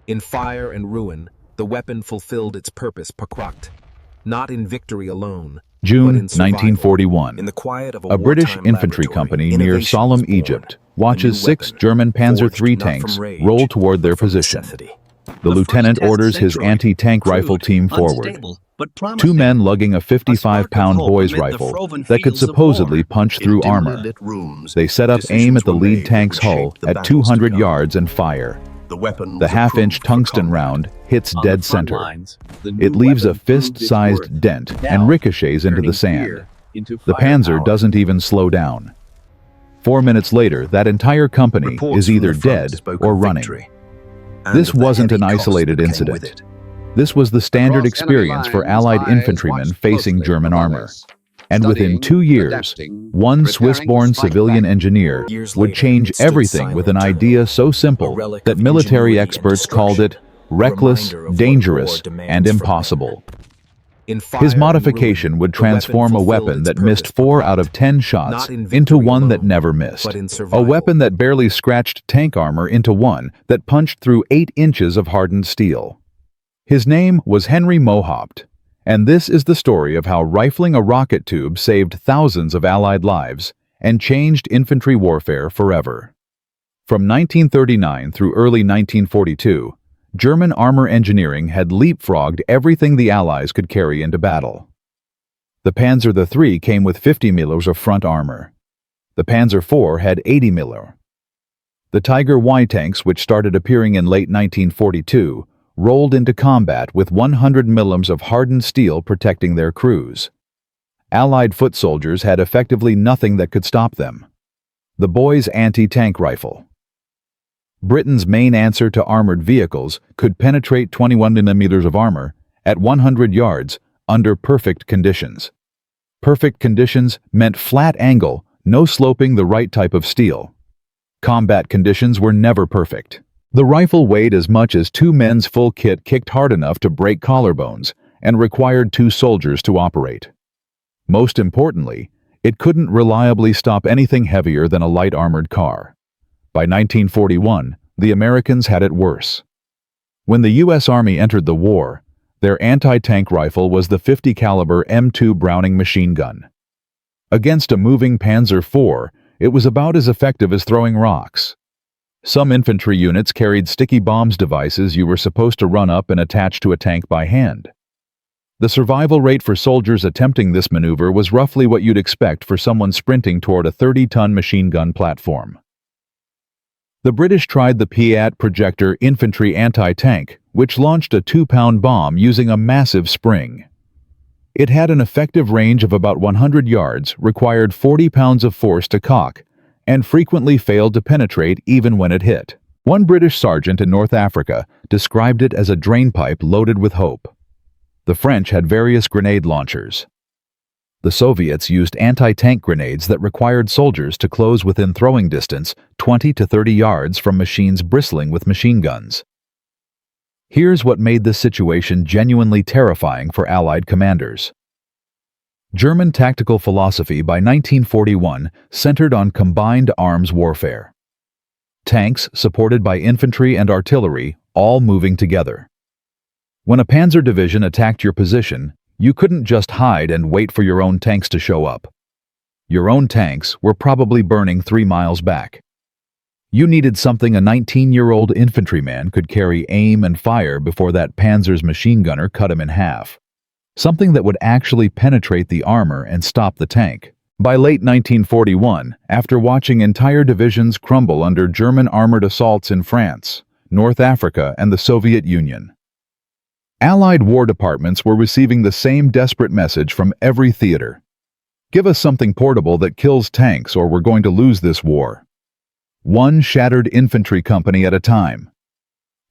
In fire and ruin, the weapon fulfilled its purpose, not in victory alone, June but in survival. 1941. In the quiet of A British wartime infantry laboratory, company near innovation Sollum, was born. Egypt, A watches new 6 weapon, German Panzer forged III not from tanks rage, roll toward their but from position. necessity. The lieutenant first orders test his droid. anti-tank rifle Crude, team forward. unstable, but 2 promising. men lugging a 55-pound hope boy's amid the rifle frozen that could fields of supposedly war. punch In through dimly armor. lit rooms, They set up decisions aim at the were lead made that tank's would shape hull the at battles 200 to come. yards and fire. The weapon The was half-inch approved for tungsten combat. round hits On dead the front center. lines, the new It leaves a weapon proved its fist-sized worth. dent Now, and ricochets into the turning sand. fear into The Panzer firepower. doesn't even slow down. 4 minutes later, that entire company Reports is from either the front dead spoke or of running. victory, and This of the wasn't an heavy cost isolated that came incident. with it. This was the standard Across enemy experience for lines, Allied eyes infantrymen watched facing closely German for armor. others, And within studying, 2 years, adapting, one preparing Swiss-born to strike civilian back. engineer Years would later, change it stood everything with an silent, idea so a simple relic that of military ingenuity and experts called it destruction, a reckless, reminder of what dangerous, war demands and from impossible. In fire His and modification ruin, would the weapon transform a fulfilled weapon its that missed purpose, 4 out of 10 shots not in into victory one that alone, never missed. but in A survival. weapon that barely scratched tank armor into one that punched through 8 inches of hardened steel. His name was Henry Mohaupt, and this is the story of how rifling a rocket tube saved thousands of Allied lives and changed infantry warfare forever. From 1939 through early 1942, German armor engineering had leapfrogged everything the Allies could carry into battle. The Panzer III came with 50 mm of front armor. The Panzer IV had 80 mm. The Tiger Y tanks, which started appearing in late 1942, rolled into combat with 100 mm of hardened steel protecting their crews. Allied foot soldiers had effectively nothing that could stop them. The boy's anti-tank rifle. Britain's main answer to armored vehicles could penetrate 21 mm of armor at 100 yards under perfect conditions. Perfect conditions meant flat angle, no sloping, the right type of steel. Combat conditions were never perfect. The rifle weighed as much as 2 men's full kit, kicked hard enough to break collarbones, and required 2 soldiers to operate. Most importantly, it couldn't reliably stop anything heavier than a light armored car. By 1941, the Americans had it worse. When the U.S. Army entered the war, their anti-tank rifle was the .50 caliber M2 Browning machine gun. Against a moving Panzer IV, it was about as effective as throwing rocks. Some infantry units carried sticky bombs devices you were supposed to run up and attach to a tank by hand. The survival rate for soldiers attempting this maneuver was roughly what you'd expect for someone sprinting toward a 30-ton machine gun platform. The British tried the Piat projector infantry anti-tank, which launched a 2-pound bomb using a massive spring. It had an effective range of about 100 yards, required 40 pounds of force to cock, and frequently failed to penetrate even when it hit. One British sergeant in North Africa described it as a drainpipe loaded with hope. The French had various grenade launchers. The Soviets used anti-tank grenades that required soldiers to close within throwing distance 20 to 30 yards from machines bristling with machine guns. Here's what made this situation genuinely terrifying for Allied commanders. German tactical philosophy by 1941 centered on combined arms warfare. Tanks supported by infantry and artillery, all moving together. When a Panzer division attacked your position, you couldn't just hide and wait for your own tanks to show up. Your own tanks were probably burning 3 miles back. You needed something a 19-year-old infantryman could carry, aim, and fire before that Panzer's machine gunner cut him in half. Something that would actually penetrate the armor and stop the tank. By late 1941, after watching entire divisions crumble under German armored assaults in France, North Africa, and the Soviet Union, Allied war departments were receiving the same desperate message from every theater. Give us something portable that kills tanks or we're going to lose this war. One shattered infantry company at a time.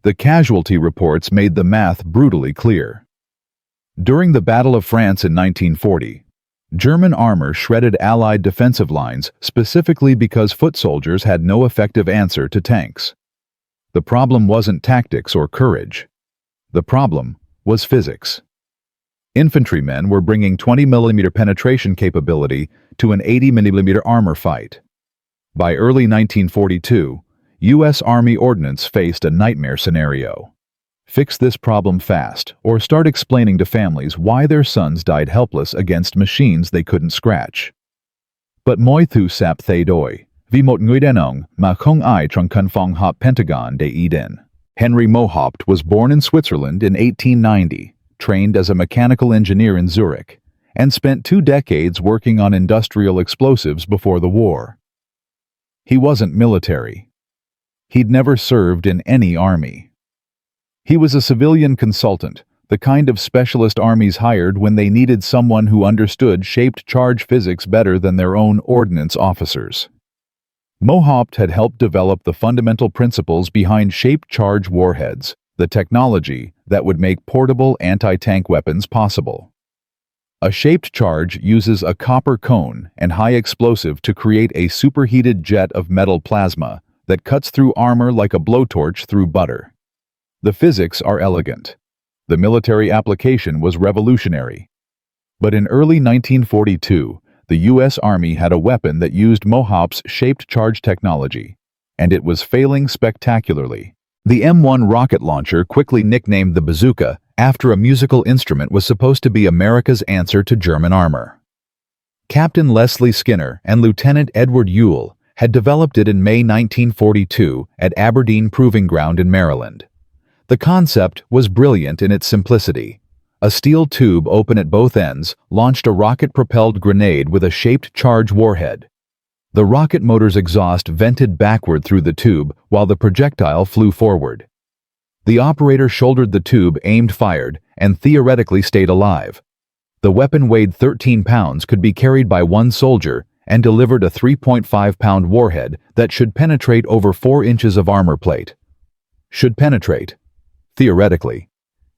The casualty reports made the math brutally clear. During the Battle of France in 1940, German armor shredded Allied defensive lines specifically because foot soldiers had no effective answer to tanks. The problem wasn't tactics or courage. The problem was physics. Infantrymen were bringing 20 mm penetration capability to an 80 mm armor fight. By early 1942, U.S. Army ordnance faced a nightmare scenario. Fix this problem fast, or start explaining to families why their sons died helpless against machines they couldn't scratch. But moi thu sap thay đổi, vì một người đàn ông mà không ai trong căn phòng họp Pentagon để ý đến. Henry Mohaupt was born in Switzerland in 1890, trained as a mechanical engineer in Zurich, and spent 2 decades working on industrial explosives before the war. He wasn't military. He'd never served in any army. He was a civilian consultant, the kind of specialist armies hired when they needed someone who understood shaped charge physics better than their own ordnance officers. Mohaupt had helped develop the fundamental principles behind shaped charge warheads, the technology that would make portable anti-tank weapons possible. A shaped charge uses a copper cone and high explosive to create a superheated jet of metal plasma that cuts through armor like a blowtorch through butter. The physics are elegant. The military application was revolutionary. But in early 1942, the U.S. Army had a weapon that used Mohaupt's shaped charge technology, and it was failing spectacularly. The M1 rocket launcher, quickly nicknamed the Bazooka, after a musical instrument, was supposed to be America's answer to German armor. Captain Leslie Skinner and Lieutenant Edward Ewell had developed it in May 1942 at Aberdeen Proving Ground in Maryland. The concept was brilliant in its simplicity. A steel tube open at both ends launched a rocket-propelled grenade with a shaped charge warhead. The rocket motor's exhaust vented backward through the tube while the projectile flew forward. The operator shouldered the tube, aimed, fired, and theoretically stayed alive. The weapon weighed 13 pounds, could be carried by one soldier, and delivered a 3.5-pound warhead that should penetrate over 4 inches of armor plate. Should penetrate. Theoretically.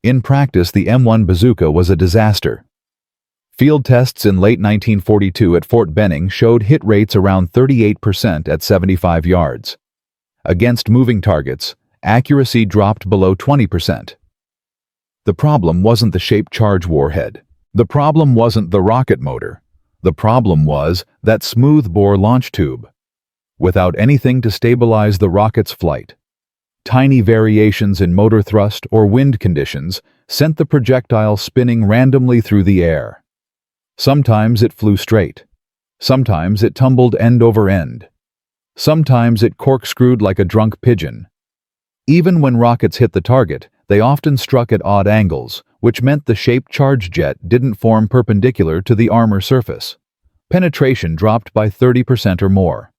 In practice, the M1 Bazooka was a disaster. Field tests in late 1942 at Fort Benning showed hit rates around 38% at 75 yards. Against moving targets, accuracy dropped below 20%. The problem wasn't the shaped charge warhead. The problem wasn't the rocket motor. The problem was that smooth-bore launch tube. Without anything to stabilize the rocket's flight, tiny variations in motor thrust or wind conditions sent the projectile spinning randomly through the air. Sometimes it flew straight. Sometimes it tumbled end over end. Sometimes it corkscrewed like a drunk pigeon. Even when rockets hit the target, they often struck at odd angles, which meant the shaped charge jet didn't form perpendicular to the armor surface. Penetration dropped by 30% or more.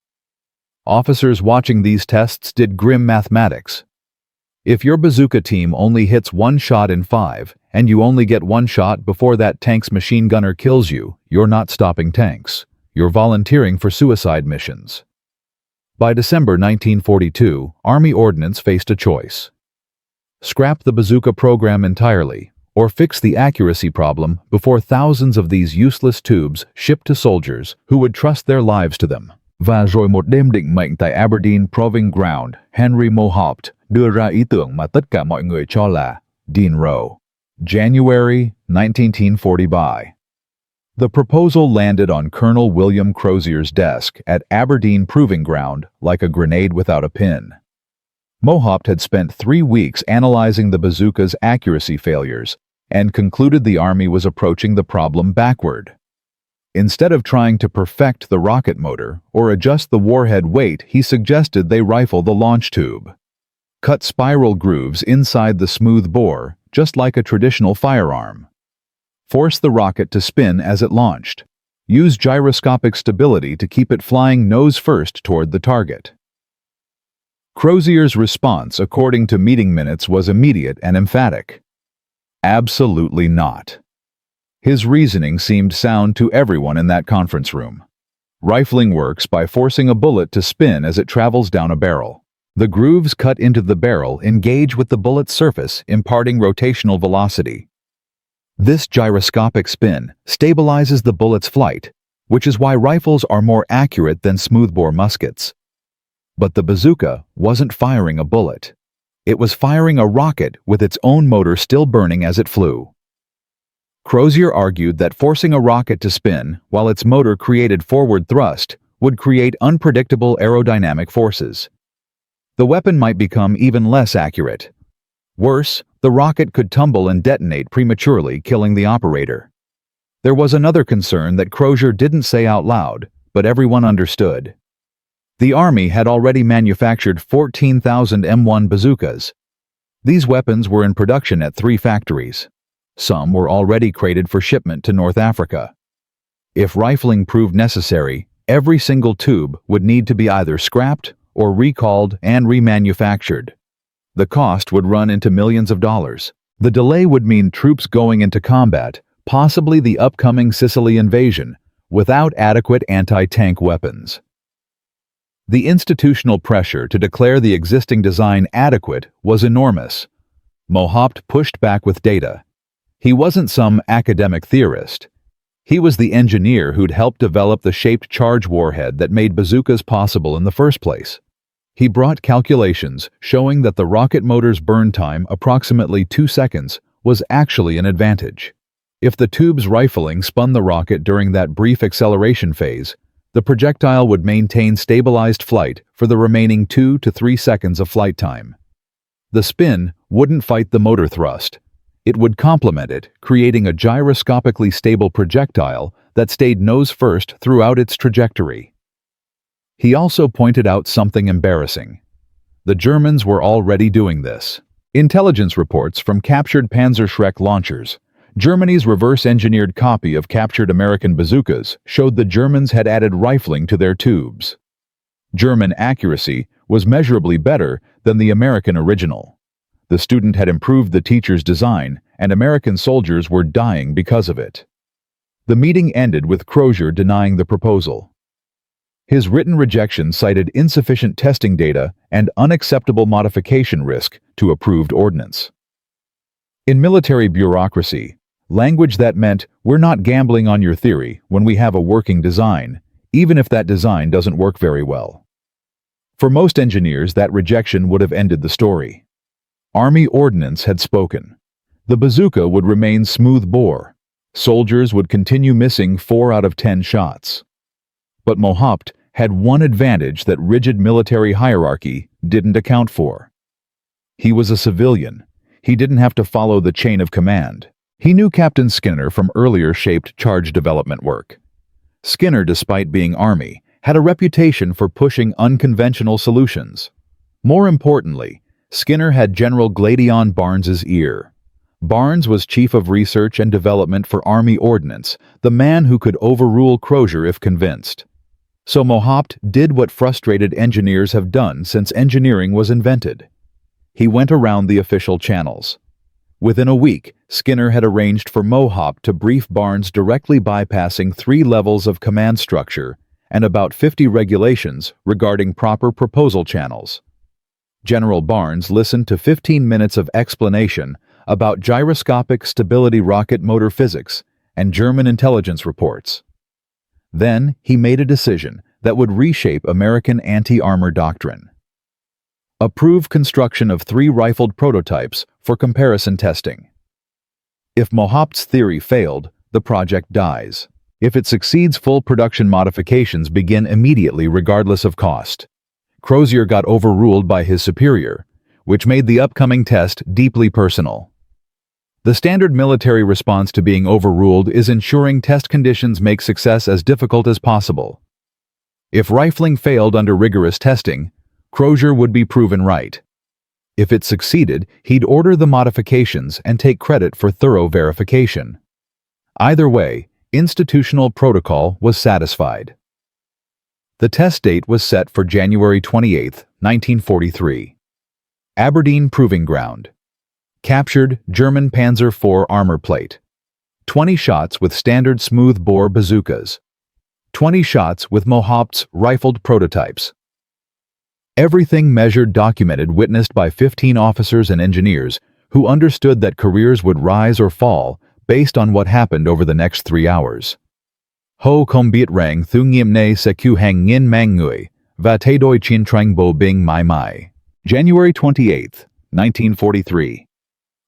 Officers watching these tests did grim mathematics. If your bazooka team only hits 1 shot in 5, and you only get 1 shot before that tank's machine gunner kills you, you're not stopping tanks. You're volunteering for suicide missions. By December 1942, Army Ordnance faced a choice. Scrap the bazooka program entirely, or fix the accuracy problem before thousands of these useless tubes shipped to soldiers who would trust their lives to them. Và rồi một đêm định mệnh tại Aberdeen Proving Ground, Henry Mohaupt đưa ra ý tưởng mà tất cả mọi người cho là Dean Row. January 1940. The proposal landed on Colonel William Crozier's desk at Aberdeen Proving Ground like a grenade without a pin. Mohaupt had spent 3 weeks analyzing the bazooka's accuracy failures and concluded the Army was approaching the problem backward. Instead of trying to perfect the rocket motor or adjust the warhead weight, he suggested they rifle the launch tube. Cut spiral grooves inside the smooth bore, just like a traditional firearm. Force the rocket to spin as it launched. Use gyroscopic stability to keep it flying nose first toward the target. Crozier's response, according to meeting minutes, was immediate and emphatic. Absolutely not. His reasoning seemed sound to everyone in that conference room. Rifling works by forcing a bullet to spin as it travels down a barrel. The grooves cut into the barrel engage with the bullet's surface, imparting rotational velocity. This gyroscopic spin stabilizes the bullet's flight, which is why rifles are more accurate than smoothbore muskets. But the bazooka wasn't firing a bullet. It was firing a rocket with its own motor still burning as it flew. Crozier argued that forcing a rocket to spin while its motor created forward thrust would create unpredictable aerodynamic forces. The weapon might become even less accurate. Worse, the rocket could tumble and detonate prematurely, killing the operator. There was another concern that Crozier didn't say out loud, but everyone understood. The Army had already manufactured 14,000 M1 bazookas. These weapons were in production at 3 factories. Some were already crated for shipment to North Africa. If rifling proved necessary, every single tube would need to be either scrapped or recalled and remanufactured. The cost would run into millions of dollars. The delay would mean troops going into combat, possibly the upcoming Sicily invasion, without adequate anti-tank weapons. The institutional pressure to declare the existing design adequate was enormous. Mohaupt pushed back with data. He wasn't some academic theorist. He was the engineer who'd helped develop the shaped charge warhead that made bazookas possible in the first place. He brought calculations showing that the rocket motor's burn time, approximately 2 seconds, was actually an advantage. If the tube's rifling spun the rocket during that brief acceleration phase, the projectile would maintain stabilized flight for the remaining 2 to 3 seconds of flight time. The spin wouldn't fight the motor thrust. It would complement it, creating a gyroscopically stable projectile that stayed nose first throughout its trajectory. He also pointed out something embarrassing. The Germans were already doing this. Intelligence reports from captured Panzer launchers, Germany's reverse-engineered copy of captured American bazookas, showed the Germans had added rifling to their tubes. German accuracy was measurably better than the American original. The student had improved the teacher's design, and American soldiers were dying because of it. The meeting ended with Crozier denying the proposal. His written rejection cited insufficient testing data and unacceptable modification risk to approved ordnance. In military bureaucracy, language that meant we're not gambling on your theory when we have a working design, even if that design doesn't work very well. For most engineers, that rejection would have ended the story. Army ordnance had spoken. The bazooka would remain smooth bore. Soldiers would continue missing 4 out of 10 shots. But Mohaupt had one advantage that rigid military hierarchy didn't account for. He was a civilian. He didn't have to follow the chain of command. He knew Captain Skinner from earlier shaped charge development work. Skinner, despite being Army, had a reputation for pushing unconventional solutions. More importantly, Skinner had General Gladion Barnes's ear. Barnes was Chief of Research and Development for Army Ordnance, the man who could overrule Crozier if convinced. So Mohaupt did what frustrated engineers have done since engineering was invented. He went around the official channels. Within a week, Skinner had arranged for Mohaupt to brief Barnes directly bypassing 3 levels of command structure and about 50 regulations regarding proper proposal channels. General Barnes listened to 15 minutes of explanation about gyroscopic stability rocket motor physics and German intelligence reports. Then he made a decision that would reshape American anti-armor doctrine. Approve construction of 3 rifled prototypes for comparison testing. If Mohaupt's theory failed, the project dies. If it succeeds, full production modifications begin immediately regardless of cost. Crozier got overruled by his superior, which made the upcoming test deeply personal. The standard military response to being overruled is ensuring test conditions make success as difficult as possible. If rifling failed under rigorous testing, Crozier would be proven right. If it succeeded, he'd order the modifications and take credit for thorough verification. Either way, institutional protocol was satisfied. The test date was set for January 28, 1943. Aberdeen Proving Ground. Captured German Panzer IV armor plate. 20 shots with standard smooth-bore bazookas. 20 shots with Mohaupt's rifled prototypes. Everything measured, documented, witnessed by 15 officers and engineers who understood that careers would rise or fall based on what happened over the next 3 hours. Ho kombiet rang thu nghiêm ne se ku hang ngin mang ngui, va te doi chin trang bo bing mai mai. January 28, 1943.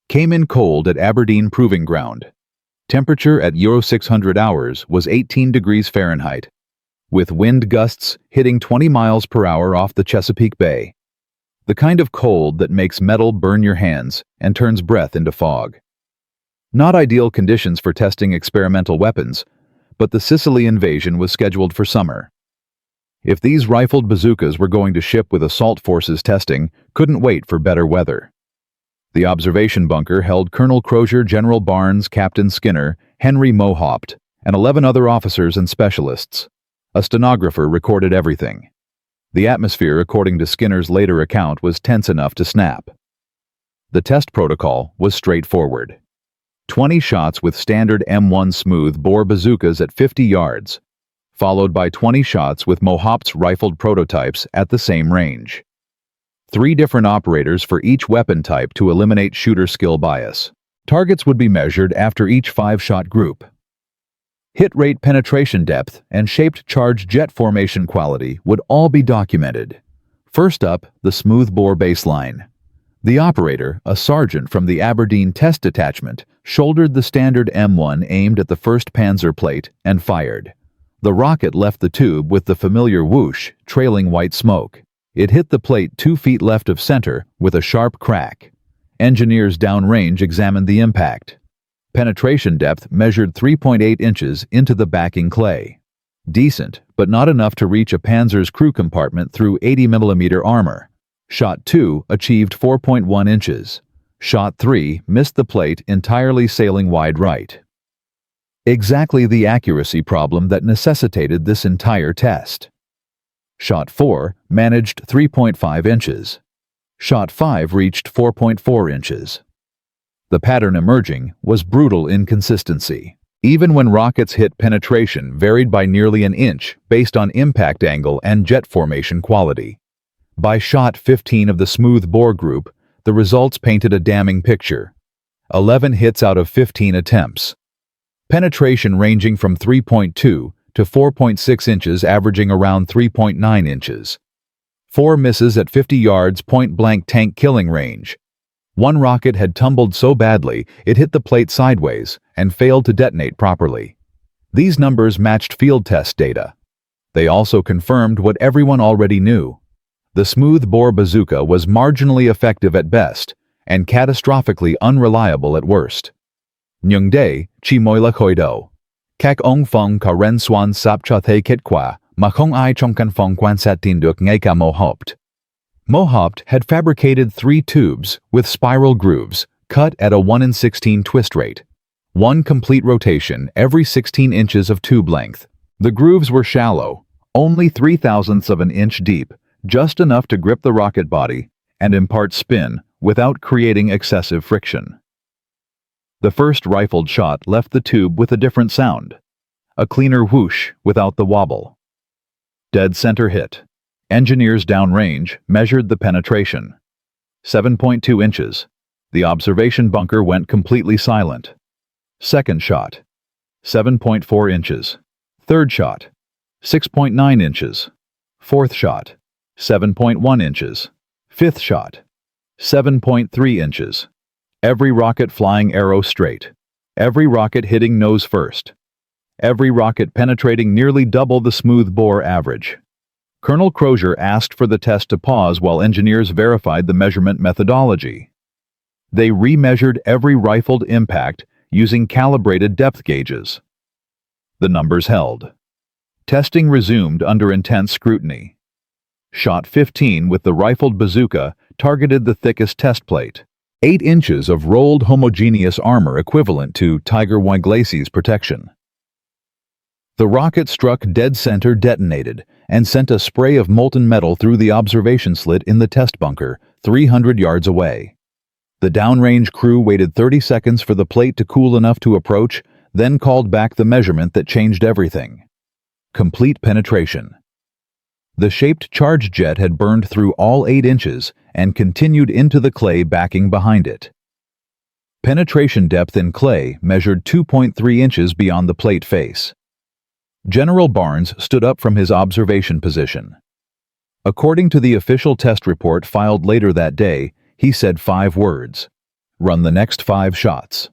Came in cold at Aberdeen Proving Ground. Temperature at Euro 600 hours was 18 degrees Fahrenheit, with wind gusts hitting 20 miles per hour off the Chesapeake Bay. the kind of cold that makes metal burn your hands and turns breath into fog. Not ideal conditions for testing experimental weapons, but the Sicily invasion was scheduled for summer. If these rifled bazookas were going to ship with assault forces testing, couldn't wait for better weather. The observation bunker held Colonel Crozier, General Barnes, Captain Skinner, Henry Mohaupt, and 11 other officers and specialists. A stenographer recorded everything. The atmosphere, according to Skinner's later account, was tense enough to snap. The test protocol was straightforward. 20 shots with standard M1 smooth-bore bazookas at 50 yards, followed by 20 shots with Mohaupt's rifled prototypes at the same range. 3 different operators for each weapon type to eliminate shooter skill bias. Targets would be measured after each 5-shot group. Hit rate, penetration depth, and shaped charge jet formation quality would all be documented. First up, the smooth-bore baseline. The operator, a sergeant from the Aberdeen Test Detachment, shouldered the standard M1 aimed at the first Panzer plate and fired. The rocket left the tube with the familiar whoosh, trailing white smoke. It hit the plate 2 feet left of center with a sharp crack. Engineers downrange examined the impact. Penetration depth measured 3.8 inches into the backing clay. Decent, but not enough to reach a Panzer's crew compartment through 80mm armor. Shot 2 achieved 4.1 inches. Shot 3 missed the plate entirely, sailing wide right. Exactly the accuracy problem that necessitated this entire test. Shot 4 managed 3.5 inches. Shot 5 reached 4.4 inches. The pattern emerging was brutal inconsistency. Even when rockets hit, penetration varied by nearly an inch based on impact angle and jet formation quality. By shot 15 of the smooth-bore group, the results painted a damning picture. 11 hits out of 15 attempts. Penetration ranging from 3.2 to 4.6 inches, averaging around 3.9 inches. 4 misses at 50 yards point-blank tank killing range. 1 rocket had tumbled so badly it hit the plate sideways and failed to detonate properly. These numbers matched field test data. They also confirmed what everyone already knew. The smooth-bore bazooka was marginally effective at best and catastrophically unreliable at worst. Nyung day, chi moi la khoi do. Kak ong fong ka ren swan sap cha thay kit kwa, ma không ai trong căn phòng quan sát tin được ngay cả Mohaupt. Mohaupt had fabricated 3 tubes with spiral grooves, cut at a 1 in 16 twist rate. 1 complete rotation every 16 inches of tube length. The grooves were shallow, only 0.03 of an inch deep, just enough to grip the rocket body and impart spin without creating excessive friction. The first rifled shot left the tube with a different sound, a cleaner whoosh without the wobble. Dead center hit. Engineers downrange measured the penetration. 7.2 inches. The observation bunker went completely silent. Second shot. 7.4 inches. Third shot. 6.9 inches. Fourth shot. 7.1 inches. Fifth shot. 7.3 inches. Every rocket flying arrow straight. Every rocket hitting nose first. Every rocket penetrating nearly double the smooth-bore average. Colonel Crozier asked for the test to pause while engineers verified the measurement methodology. They remeasured every rifled impact using calibrated depth gauges. The numbers held. Testing resumed under intense scrutiny. Shot 15 with the rifled bazooka targeted the thickest test plate. 8 inches of rolled homogeneous armor equivalent to Tiger Wyglace's protection. The rocket struck dead center, detonated, and sent a spray of molten metal through the observation slit in the test bunker, 300 yards away. The downrange crew waited 30 seconds for the plate to cool enough to approach, then called back the measurement that changed everything. Complete penetration. The shaped charge jet had burned through all 8 inches and continued into the clay backing behind it. Penetration depth in clay measured 2.3 inches beyond the plate face. General Barnes stood up from his observation position. According to the official test report filed later that day, he said 5 words: "Run the next 5 shots."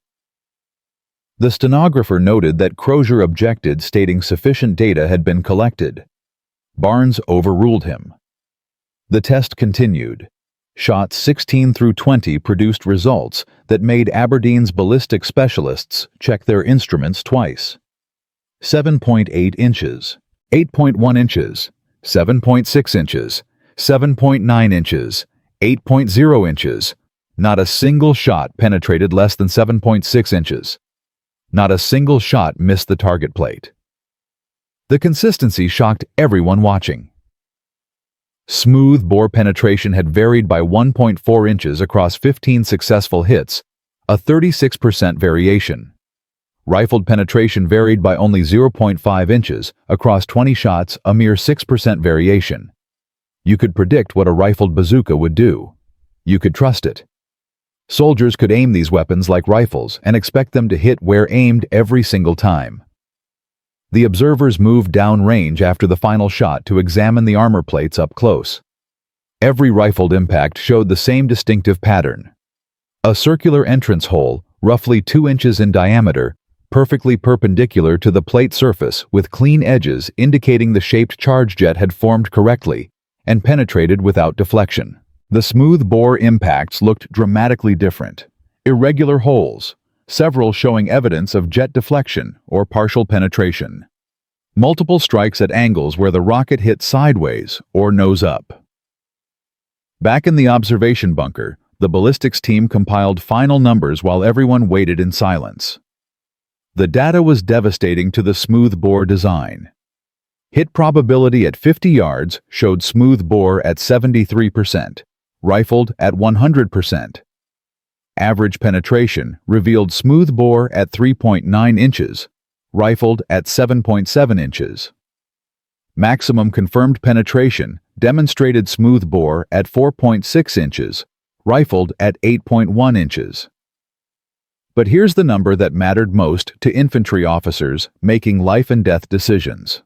The stenographer noted that Crozier objected, stating sufficient data had been collected. Barnes overruled him. The test continued. Shots 16 through 20 produced results that made Aberdeen's ballistic specialists check their instruments twice. 7.8 inches, 8.1 inches, 7.6 inches, 7.9 inches, 8.0 inches. Not a single shot penetrated less than 7.6 inches. Not a single shot missed the target plate. The consistency shocked everyone watching. Smooth bore penetration had varied by 1.4 inches across 15 successful hits, a 36% variation. Rifled penetration varied by only 0.5 inches across 20 shots, a mere 6% variation. You could predict what a rifled bazooka would do. You could trust it. Soldiers could aim these weapons like rifles and expect them to hit where aimed every single time. The observers moved downrange after the final shot to examine the armor plates up close. Every rifled impact showed the same distinctive pattern. A circular entrance hole, roughly 2 inches in diameter, perfectly perpendicular to the plate surface with clean edges indicating the shaped charge jet had formed correctly and penetrated without deflection. The smooth bore impacts looked dramatically different. Irregular holes, several showing evidence of jet deflection or partial penetration. Multiple strikes at angles where the rocket hit sideways or nose up. Back in the observation bunker, the ballistics team compiled final numbers while everyone waited in silence. The data was devastating to the smooth bore design. Hit probability at 50 yards showed smooth bore at 73%, rifled at 100%. Average penetration revealed smooth bore at 3.9 inches, rifled at 7.7 inches. Maximum confirmed penetration demonstrated smooth bore at 4.6 inches, rifled at 8.1 inches. But here's the number that mattered most to infantry officers making life and death decisions.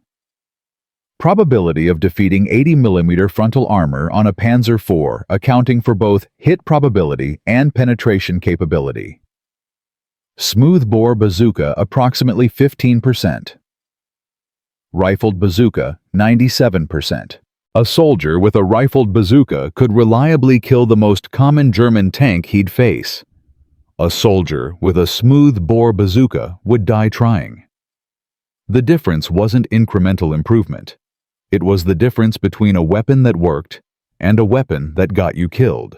Probability of defeating 80mm frontal armor on a Panzer IV, accounting for both hit probability and penetration capability. Smooth bore bazooka approximately 15%. Rifled bazooka 97%. A soldier with a rifled bazooka could reliably kill the most common German tank he'd face. A soldier with a smooth bore bazooka would die trying. The difference wasn't incremental improvement. It was the difference between a weapon that worked and a weapon that got you killed.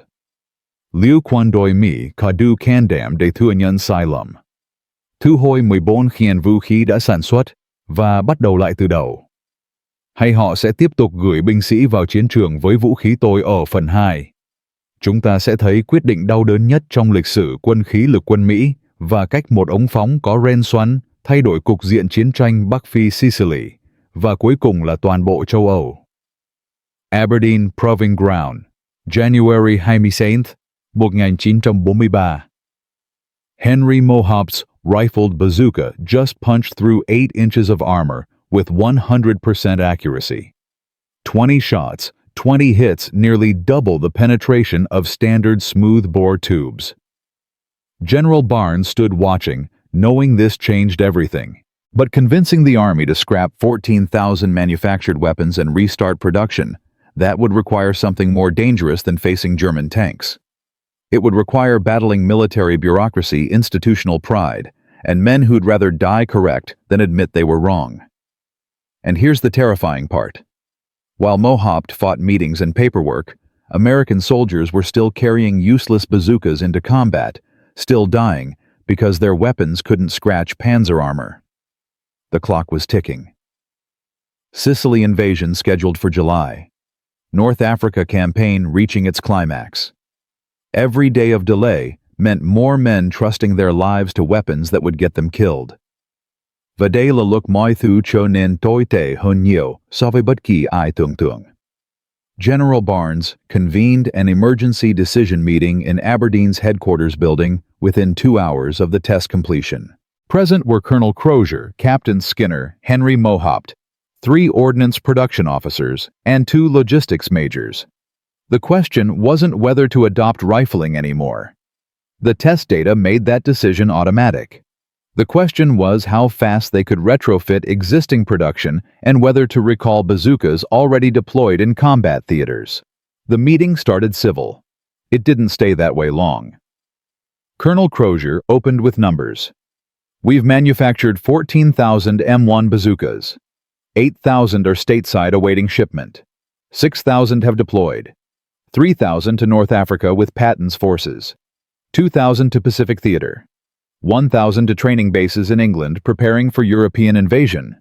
Liu quan đôi mi có đủ can đảm để thừa nhận sai lầm. Thu hồi 14 khiên vũ khí đã sản xuất và bắt đầu lại từ đầu. Hay họ sẽ tiếp tục gửi binh sĩ vào chiến trường với vũ khí tồi ở phần 2. Chúng ta sẽ thấy quyết định đau đớn nhất trong lịch sử quân khí lực quân Mỹ và cách một ống phóng có ren xoắn thay đổi cục diện chiến tranh Bắc Phi Sicily và cuối cùng là toàn bộ châu Âu. Aberdeen Proving Ground, January 26, 1943. Henry Mohaupt's rifled bazooka just punched through 8 inches of armor with 100% accuracy. 20 shots, 20 hits nearly double the penetration of standard smooth-bore tubes. General Barnes stood watching, knowing this changed everything. But convincing the army to scrap 14,000 manufactured weapons and restart production, that would require something more dangerous than facing German tanks. It would require battling military bureaucracy, institutional pride, and men who'd rather die correct than admit they were wrong. And here's the terrifying part. While Mohaupt fought meetings and paperwork, American soldiers were still carrying useless bazookas into combat, still dying because their weapons couldn't scratch Panzer armor. The clock was ticking. Sicily invasion scheduled for July. North Africa campaign reaching its climax. Every day of delay meant more men trusting their lives to weapons that would get them killed. Và đây là lúc mọi thứ trở nên tồi tệ hơn nhiều so với bất kỳ ai tưởng tượng. General Barnes convened an emergency decision meeting in Aberdeen's headquarters building within 2 hours of the test completion. Present were Colonel Crozier, Captain Skinner, Henry Mohaupt, 3 ordnance production officers, and 2 logistics majors. The question wasn't whether to adopt rifling anymore. The test data made that decision automatic. The question was how fast they could retrofit existing production and whether to recall bazookas already deployed in combat theaters. The meeting started civil. It didn't stay that way long. Colonel Crozier opened with numbers. We've manufactured 14,000 M1 bazookas. 8,000 are stateside awaiting shipment. 6,000 have deployed. 3,000 to North Africa with Patton's forces. 2,000 to Pacific Theater. 1,000 to training bases in England preparing for European invasion.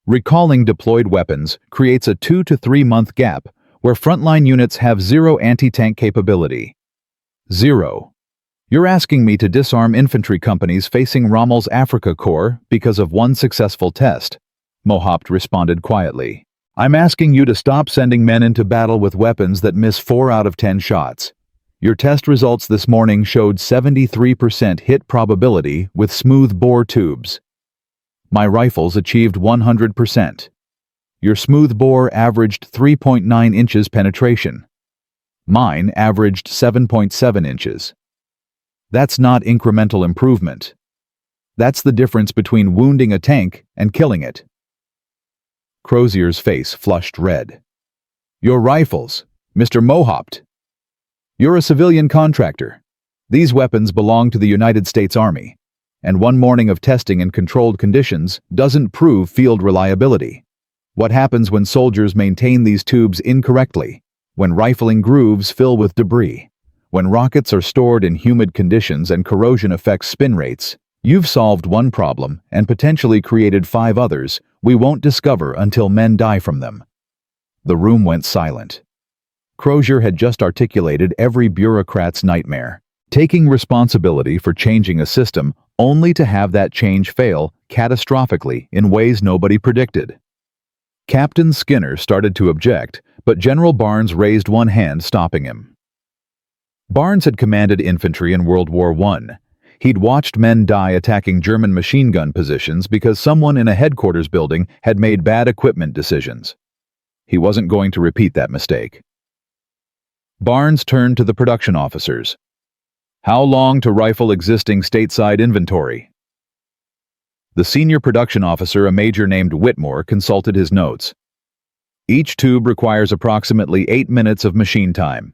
Recalling deployed weapons creates a 2 to 3 month gap where frontline units have zero anti-tank capability. Zero. You're asking me to disarm infantry companies facing Rommel's Africa Corps because of one successful test, Mohaupt responded quietly. I'm asking you to stop sending men into battle with weapons that miss 4 out of 10 shots. Your test results this morning showed 73% hit probability with smooth bore tubes. My rifles achieved 100%. Your smooth bore averaged 3.9 inches penetration. Mine averaged 7.7 inches. That's not incremental improvement. That's the difference between wounding a tank and killing it. Crozier's face flushed red. Your rifles, Mr. Mohaupt. You're a civilian contractor. These weapons belong to the United States Army, and one morning of testing in controlled conditions doesn't prove field reliability. What happens when soldiers maintain these tubes incorrectly? When rifling grooves fill with debris? When rockets are stored in humid conditions and corrosion affects spin rates? You've solved one problem and potentially created 5 others we won't discover until men die from them. The room went silent. Crozier had just articulated every bureaucrat's nightmare, taking responsibility for changing a system only to have that change fail catastrophically in ways nobody predicted. Captain Skinner started to object, but General Barnes raised one hand, stopping him. Barnes had commanded infantry in World War I. He'd watched men die attacking German machine gun positions because someone in a headquarters building had made bad equipment decisions. He wasn't going to repeat that mistake. Barnes turned to the production officers. How long to rifle existing stateside inventory? The senior production officer, a major named Whitmore, consulted his notes. Each tube requires approximately 8 minutes of machine time.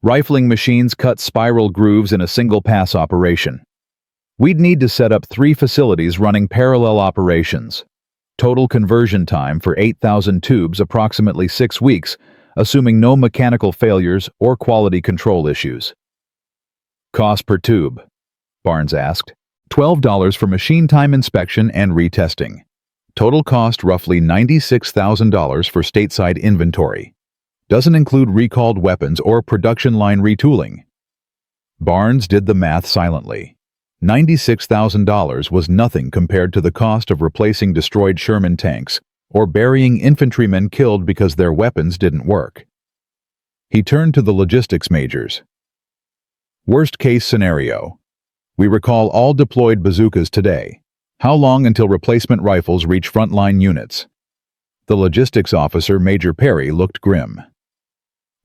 Rifling machines cut spiral grooves in a single pass operation. We'd need to set up 3 facilities running parallel operations. Total conversion time for 8,000 tubes approximately 6 weeks, assuming no mechanical failures or quality control issues. Cost per tube? Barnes asked. $12 for machine time inspection and retesting. Total cost roughly $96,000 for stateside inventory. Doesn't include recalled weapons or production line retooling. Barnes did the math silently. $96,000 was nothing compared to the cost of replacing destroyed Sherman tanks or burying infantrymen killed because their weapons didn't work. He turned to the logistics majors. Worst case scenario. We recall all deployed bazookas today. How long until replacement rifles reach frontline units? The logistics officer, Major Perry, looked grim.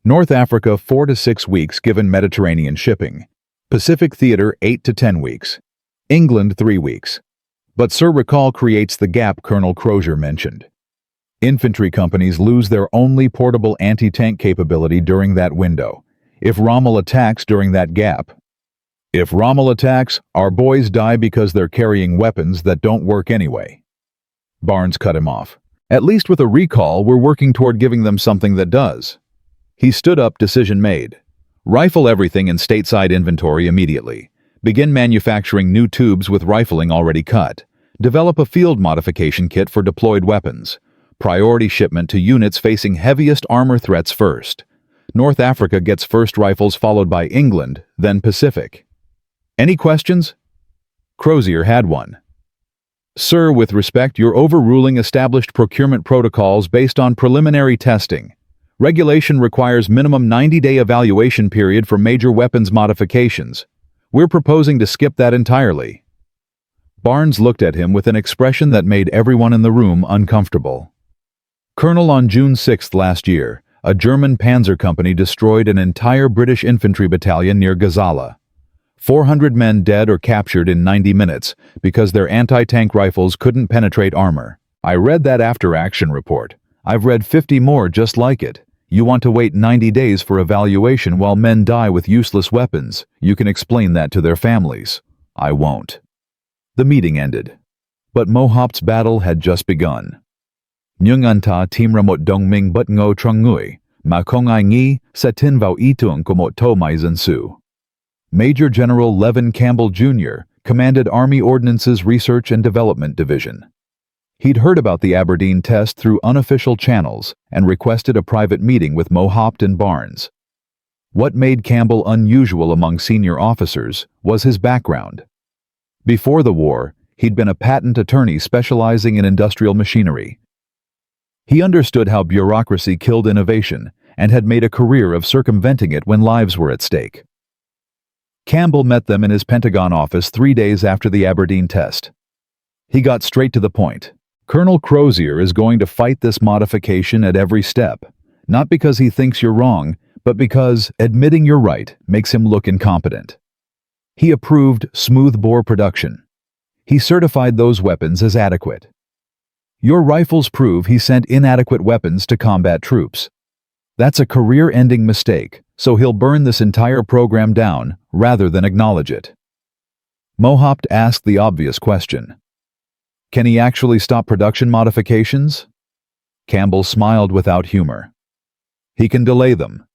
North Africa 4 to 6 weeks given Mediterranean shipping. Pacific Theater 8 to 10 weeks. England 3 weeks. But Sir Recall creates the gap Colonel Crozier mentioned. Infantry companies lose their only portable anti-tank capability during that window. If Rommel attacks during that gap. If Rommel attacks, our boys die because they're carrying weapons that don't work anyway. Barnes cut him off. At least with a recall, we're working toward giving them something that does. He stood up, decision made. Rifle everything in stateside inventory immediately. Begin manufacturing new tubes with rifling already cut. Develop a field modification kit for deployed weapons. Priority shipment to units facing heaviest armor threats first. North Africa gets first rifles followed by England, then Pacific. Any questions? Crozier had one. Sir, with respect, you're overruling established procurement protocols based on preliminary testing. Regulation requires minimum 90-day evaluation period for major weapons modifications. We're proposing to skip that entirely. Barnes looked at him with an expression that made everyone in the room uncomfortable. Colonel, on June 6 last year, a German Panzer company destroyed an entire British infantry battalion near Gazala. 400 men dead or captured in 90 minutes because their anti-tank rifles couldn't penetrate armor. I read that after-action report. I've read 50 more just like it. You want to wait 90 days for evaluation while men die with useless weapons. You can explain that to their families. I won't. The meeting ended. But Mohaupt's battle had just begun. Nyung anta timramot dongming but ngo trong ngui, ma kong ai ngi sa tin vào itung komot to mai zansu. Major General Levin Campbell Jr. commanded Army Ordnance's Research and Development Division. He'd heard about the Aberdeen test through unofficial channels and requested a private meeting with Mohaupt and Barnes. What made Campbell unusual among senior officers was his background. Before the war, he'd been a patent attorney specializing in industrial machinery. He understood how bureaucracy killed innovation and had made a career of circumventing it when lives were at stake. Campbell met them in his Pentagon office 3 days after the Aberdeen test. He got straight to the point. Colonel Crozier is going to fight this modification at every step, not because he thinks you're wrong, but because admitting you're right makes him look incompetent. He approved smoothbore production. He certified those weapons as adequate. Your rifles prove he sent inadequate weapons to combat troops. That's a career-ending mistake, so he'll burn this entire program down rather than acknowledge it. Mohaupt asked the obvious question. Can he actually stop production modifications? Campbell smiled without humor. He can delay them,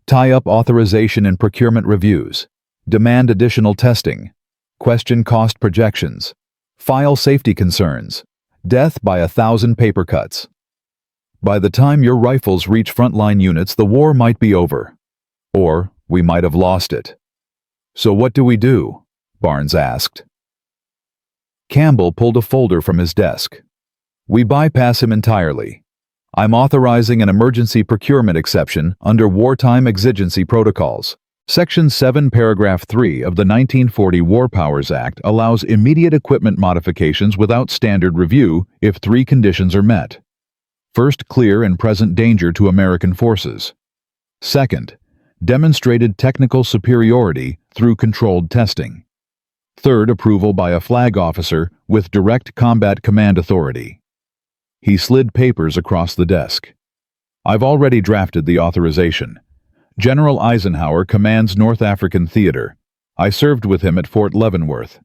tie up authorization and procurement reviews, demand additional testing, question cost projections, file safety concerns, death by 1,000 paper cuts. By the time your rifles reach frontline units, the war might be over. Or we might have lost it. So what do we do? Barnes asked. Campbell pulled a folder from his desk. We bypass him entirely. I'm authorizing an emergency procurement exception under wartime exigency protocols. Section 7, paragraph 3 of the 1940 War Powers Act allows immediate equipment modifications without standard review if 3 conditions are met. First, clear and present danger to American forces. Second, demonstrated technical superiority through controlled testing. Third, approval by a flag officer with direct combat command authority. He slid papers across the desk. I've already drafted the authorization. General Eisenhower commands North African Theater. I served with him at Fort Leavenworth.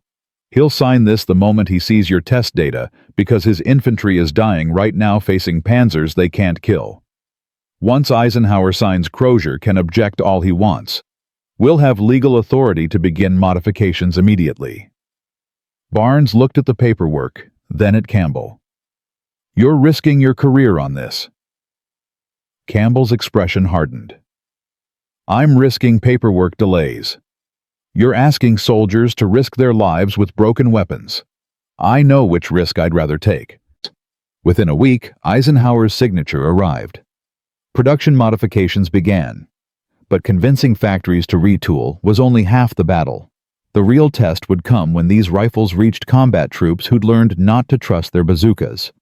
He'll sign this the moment he sees your test data because his infantry is dying right now facing Panzers they can't kill. Once Eisenhower signs, Crozier can object all he wants. We'll have legal authority to begin modifications immediately. Barnes looked at the paperwork, then at Campbell. You're risking your career on this. Campbell's expression hardened. I'm risking paperwork delays. You're asking soldiers to risk their lives with broken weapons. I know which risk I'd rather take. Within a week, Eisenhower's signature arrived. Production modifications began. But convincing factories to retool was only half the battle. The real test would come when these rifles reached combat troops who'd learned not to trust their bazookas.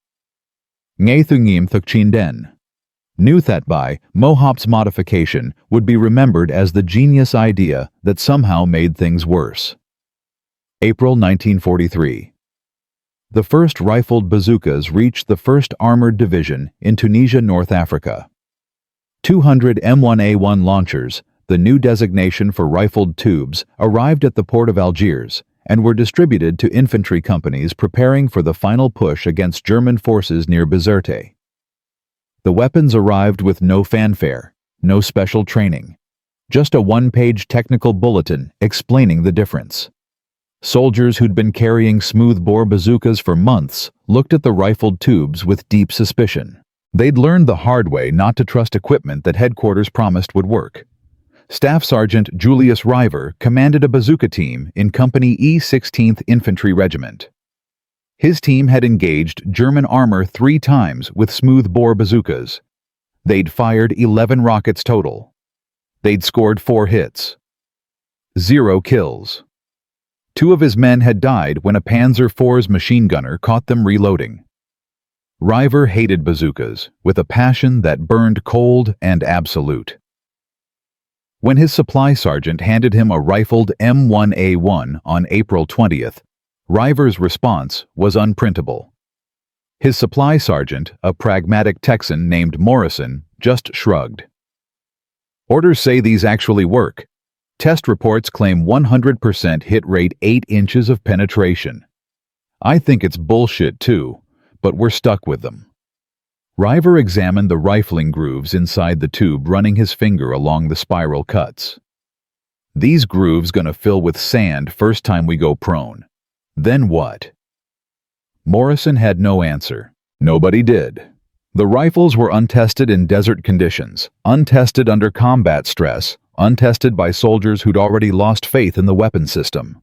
Ngay thungim thukchin den. Knew that by Mohaupt's modification would be remembered as the genius idea that somehow made things worse. April 1943. The first rifled bazookas reached the 1st Armored Division in Tunisia, North Africa. 200 M1A1 launchers, the new designation for rifled tubes, arrived at the port of Algiers and were distributed to infantry companies preparing for the final push against German forces near Bizerte. The weapons arrived with no fanfare, no special training, just a 1-page technical bulletin explaining the difference. Soldiers who'd been carrying smoothbore bazookas for months looked at the rifled tubes with deep suspicion. They'd learned the hard way not to trust equipment that headquarters promised would work. Staff Sergeant Julius River commanded a bazooka team in Company E 16th Infantry Regiment. His team had engaged German armor 3 times with smoothbore bazookas. They'd fired 11 rockets total. They'd scored 4 hits. 0 kills. 2 of his men had died when a Panzer IV's machine gunner caught them reloading. River hated bazookas with a passion that burned cold and absolute. When his supply sergeant handed him a rifled M1A1 on April 20th, River's response was unprintable. His supply sergeant, a pragmatic Texan named Morrison, just shrugged. Orders say these actually work. Test reports claim 100% hit rate, 8 inches of penetration. I think it's bullshit too, but we're stuck with them. River examined the rifling grooves inside the tube, running his finger along the spiral cuts. These grooves gonna fill with sand first time we go prone. Then what? Morrison had no answer. Nobody did. The rifles were untested in desert conditions, untested under combat stress, untested by soldiers who'd already lost faith in the weapon system.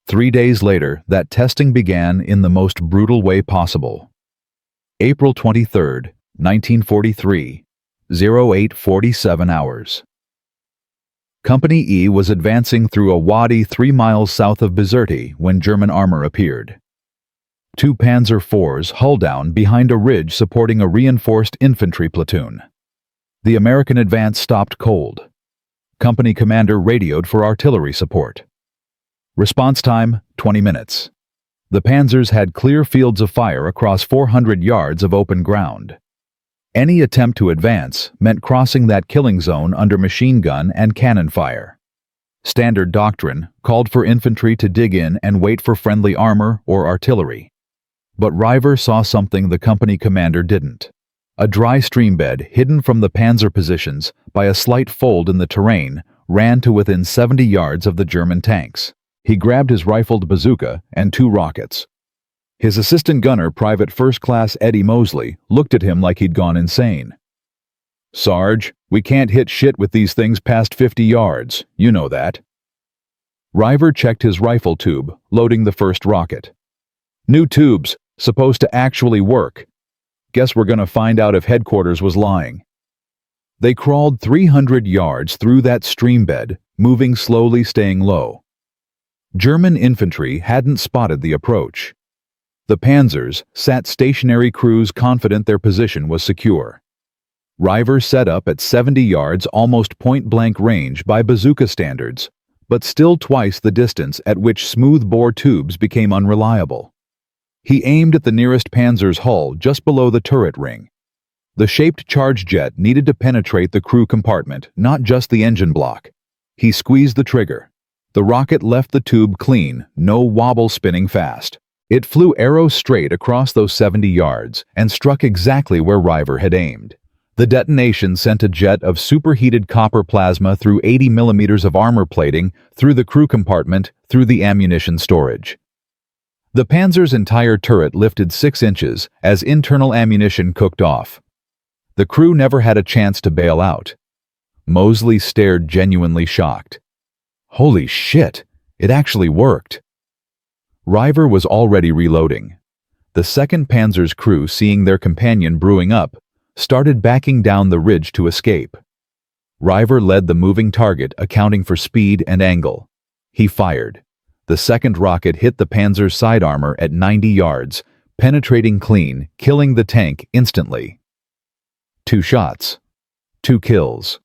3 days later, that testing began in the most brutal way possible. April 23, 1943, 08:47 hours. Company E was advancing through a wadi 3 miles south of Bazooka when German armor appeared. 2 Panzer IVs hull down behind a ridge supporting a reinforced infantry platoon. The American advance stopped cold. Company commander radioed for artillery support. Response time, 20 minutes. The Panzers had clear fields of fire across 400 yards of open ground. Any attempt to advance meant crossing that killing zone under machine gun and cannon fire. Standard doctrine called for infantry to dig in and wait for friendly armor or artillery. But River saw something the company commander didn't. A dry streambed hidden from the Panzer positions by a slight fold in the terrain ran to within 70 yards of the German tanks. He grabbed his rifled bazooka and 2 rockets. His assistant gunner, Private First Class Eddie Mosley, looked at him like he'd gone insane. "Sarge, we can't hit shit with these things past 50 yards. You know that." River checked his rifle tube, loading the first rocket. "New tubes, supposed to actually work. Guess we're gonna find out if headquarters was lying." They crawled 300 yards through that streambed, moving slowly, staying low. German infantry hadn't spotted the approach. The Panzers sat stationary crews confident their position was secure. River set up at 70 yards, almost point-blank range by bazooka standards, but still twice the distance at which smooth-bore tubes became unreliable. He aimed at the nearest Panzer's hull just below the turret ring. The shaped charge jet needed to penetrate the crew compartment, not just the engine block. He squeezed the trigger. The rocket left the tube clean, no wobble, spinning fast. It flew arrow straight across those 70 yards and struck exactly where River had aimed. The detonation sent a jet of superheated copper plasma through 80 millimeters of armor plating, through the crew compartment, through the ammunition storage. The Panzer's entire turret lifted 6 inches as internal ammunition cooked off. The crew never had a chance to bail out. Mosley stared, genuinely shocked. Holy shit, it actually worked. River was already reloading. The 2nd Panzer's crew, seeing their companion brewing up, started backing down the ridge to escape. River led the moving target, accounting for speed and angle. He fired. The 2nd rocket hit the Panzer's side armor at 90 yards, penetrating clean, killing the tank instantly. 2 shots. 2 kills.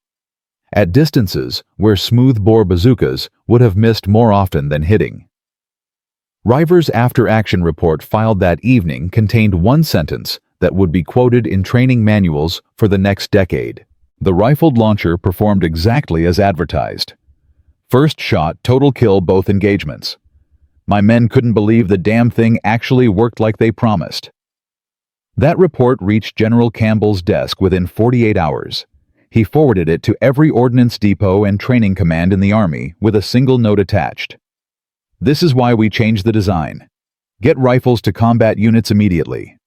At distances where smooth-bore bazookas would have missed more often than hitting. River's after-action report filed that evening contained one sentence that would be quoted in training manuals for the next decade. The rifled launcher performed exactly as advertised. First shot, total kill both engagements. My men couldn't believe the damn thing actually worked like they promised. That report reached General Campbell's desk within 48 hours. He forwarded it to every ordnance depot and training command in the Army with a single note attached. "This is why we changed the design. Get rifles to combat units immediately."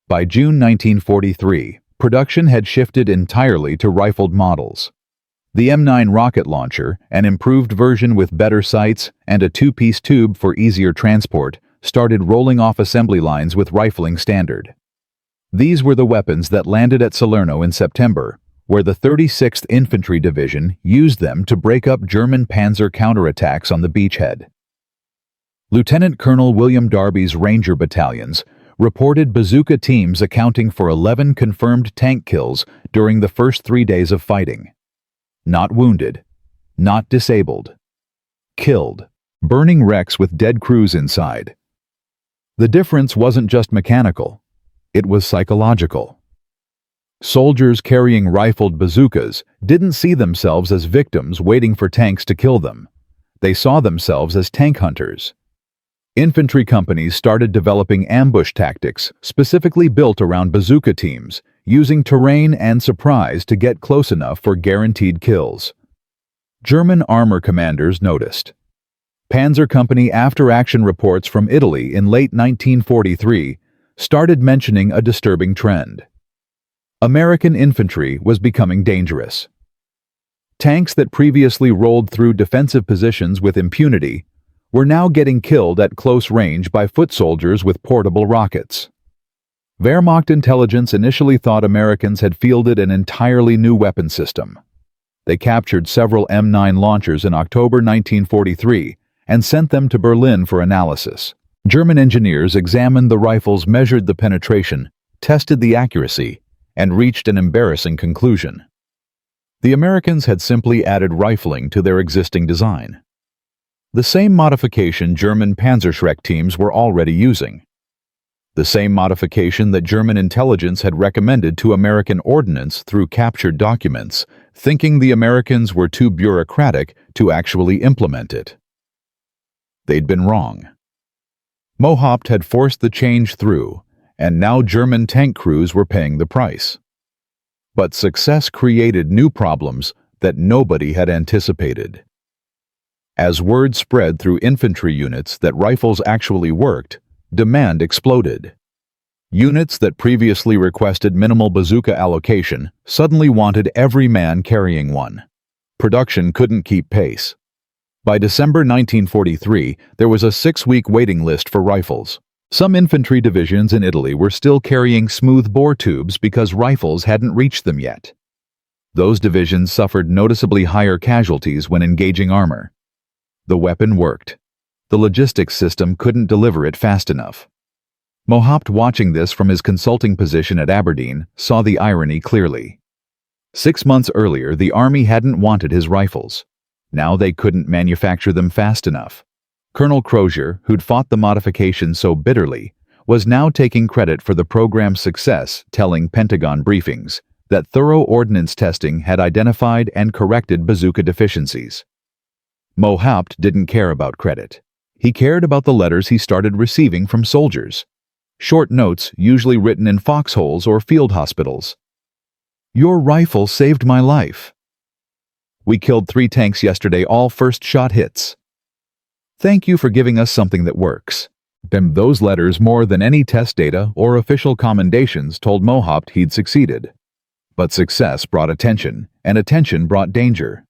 By June 1943, production had shifted entirely to rifled models. The M9 rocket launcher, an improved version with better sights and a 2-piece tube for easier transport, started rolling off assembly lines with rifling standard. These were the weapons that landed at Salerno in September, where the 36th Infantry Division used them to break up German Panzer counterattacks on the beachhead. Lieutenant Colonel William Darby's Ranger battalions reported bazooka teams accounting for 11 confirmed tank kills during the first 3 days of fighting. Not wounded, not disabled. Killed, burning wrecks with dead crews inside. The difference wasn't just mechanical, it was psychological. Soldiers carrying rifled bazookas didn't see themselves as victims waiting for tanks to kill them. They saw themselves as tank hunters. Infantry companies started developing ambush tactics specifically built around bazooka teams, using terrain and surprise to get close enough for guaranteed kills. German armor commanders noticed. Panzer Company after-action reports from Italy in late 1943 started mentioning a disturbing trend. American infantry was becoming dangerous. Tanks that previously rolled through defensive positions with impunity were now getting killed at close range by foot soldiers with portable rockets. Wehrmacht intelligence initially thought Americans had fielded an entirely new weapon system. They captured several M9 launchers in October 1943 and sent them to Berlin for analysis. German engineers examined the rifles, measured the penetration, tested the accuracy, and reached an embarrassing conclusion. The Americans had simply added rifling to their existing design. The same modification German Panzerschreck teams were already using. The same modification that German intelligence had recommended to American ordnance through captured documents, thinking the Americans were too bureaucratic to actually implement it. They'd been wrong. Mohaupt had forced the change through, and now German tank crews were paying the price. But success created new problems that nobody had anticipated. As word spread through infantry units that rifles actually worked, demand exploded. Units that previously requested minimal bazooka allocation suddenly wanted every man carrying one. Production couldn't keep pace. By December 1943, there was a 6-week waiting list for rifles. Some infantry divisions in Italy were still carrying smooth-bore tubes because rifles hadn't reached them yet. Those divisions suffered noticeably higher casualties when engaging armor. The weapon worked. The logistics system couldn't deliver it fast enough. Mohaupt, watching this from his consulting position at Aberdeen, saw the irony clearly. 6 months earlier, the army hadn't wanted his rifles. Now they couldn't manufacture them fast enough. Colonel Crozier, who'd fought the modification so bitterly, was now taking credit for the program's success, telling Pentagon briefings that thorough ordnance testing had identified and corrected bazooka deficiencies. Mohaupt didn't care about credit. He cared about the letters he started receiving from soldiers. Short notes, usually written in foxholes or field hospitals. "Your rifle saved my life. We killed 3 tanks yesterday, all first-shot hits. Thank you for giving us something that works." Those letters, more than any test data or official commendations, told Mohaupt he'd succeeded. But success brought attention, and attention brought danger.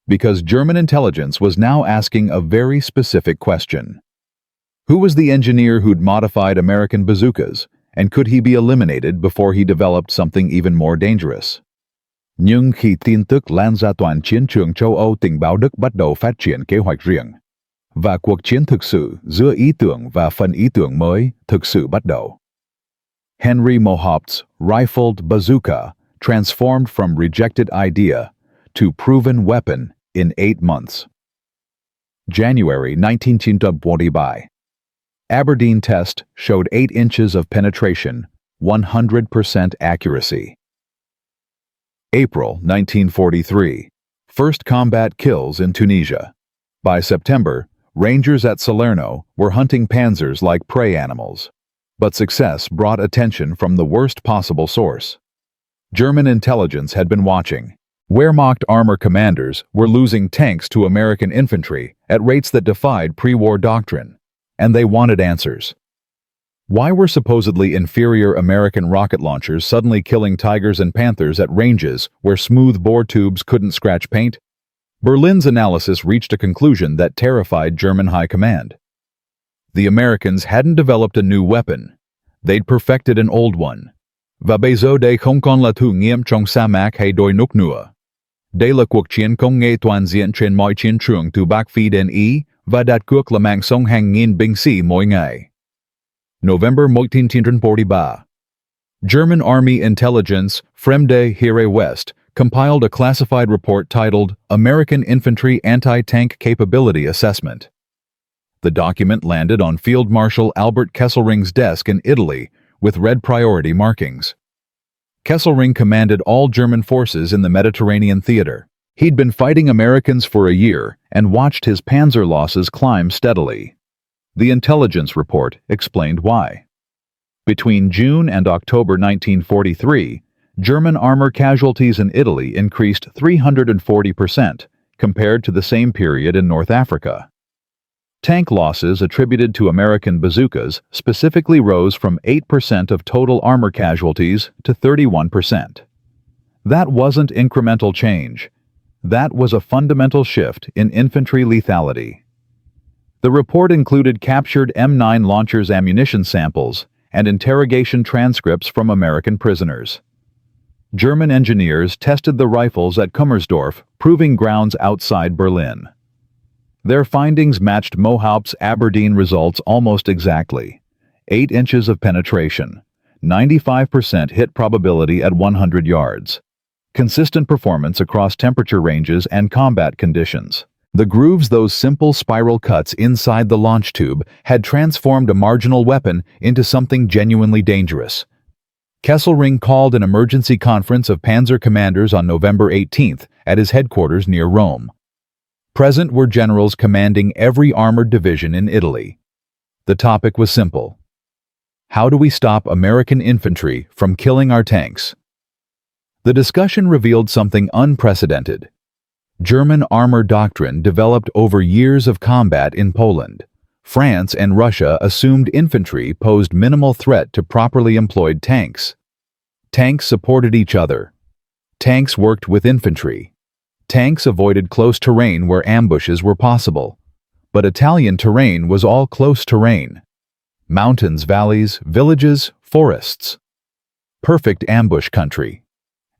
Because German intelligence was now asking a very specific question. Who was the engineer who'd modified American bazookas, and could he be eliminated before he developed something even more dangerous? Nhưng khi tin tức lan ra toàn chiến trường châu Âu, tình báo Đức bắt đầu phát triển kế hoạch riêng. Và cuộc chiến thực sự giữa ý tưởng và phần ý tưởng mới thực sự bắt đầu. Henry Mohaupt's rifled bazooka transformed from rejected idea to proven weapon in 8 months. January 1945. Aberdeen test showed 8 inches of penetration, 100% accuracy. April 1943. First combat kills in Tunisia. By September, Rangers at Salerno were hunting panzers like prey animals. But success brought attention from the worst possible source. German intelligence had been watching. Wehrmacht armor commanders were losing tanks to American infantry at rates that defied pre-war doctrine, and they wanted answers. Why were supposedly inferior American rocket launchers suddenly killing Tigers and Panthers at ranges where smooth-bore tubes couldn't scratch paint? Berlin's analysis reached a conclusion that terrified German high command. The Americans hadn't developed a new weapon. They'd perfected an old one. Và bây giờ đây không còn là thử nghiệm trong sa mạc hay đồi nước nữa. Đây là cuộc chiến công nghệ toàn diện trên mọi chiến trường từ Bắc Phi đến Ý và đặt cược là mạng sống hàng nghìn binh sĩ mỗi ngày. November 1943. German Army Intelligence Fremde Heere West compiled a classified report titled American Infantry Anti-Tank Capability Assessment. The document landed on Field Marshal Albert Kesselring's desk in Italy with red priority markings. Kesselring commanded all German forces in the Mediterranean theater. He'd been fighting Americans for a year and watched his Panzer losses climb steadily. The intelligence report explained why. Between June and October 1943, German armor casualties in Italy increased 340% compared to the same period in North Africa. Tank losses attributed to American bazookas specifically rose from 8% of total armor casualties to 31%. That wasn't incremental change. That was a fundamental shift in infantry lethality. The report included captured M9 launchers' ammunition samples and interrogation transcripts from American prisoners. German engineers tested the rifles at Kummersdorf, proving grounds outside Berlin. Their findings matched Mohaupt's Aberdeen results almost exactly. 8 inches of penetration, 95% hit probability at 100 yards. Consistent performance across temperature ranges and combat conditions. The grooves, those simple spiral cuts inside the launch tube, had transformed a marginal weapon into something genuinely dangerous. Kesselring called an emergency conference of Panzer commanders on November 18th at his headquarters near Rome. Present were generals commanding every armored division in Italy. The topic was simple. How do we stop American infantry from killing our tanks? The discussion revealed something unprecedented. German armor doctrine developed over years of combat in Poland. France and Russia assumed infantry posed minimal threat to properly employed tanks. Tanks supported each other. Tanks worked with infantry. Tanks avoided close terrain where ambushes were possible. But Italian terrain was all close terrain. Mountains, valleys, villages, forests. Perfect ambush country.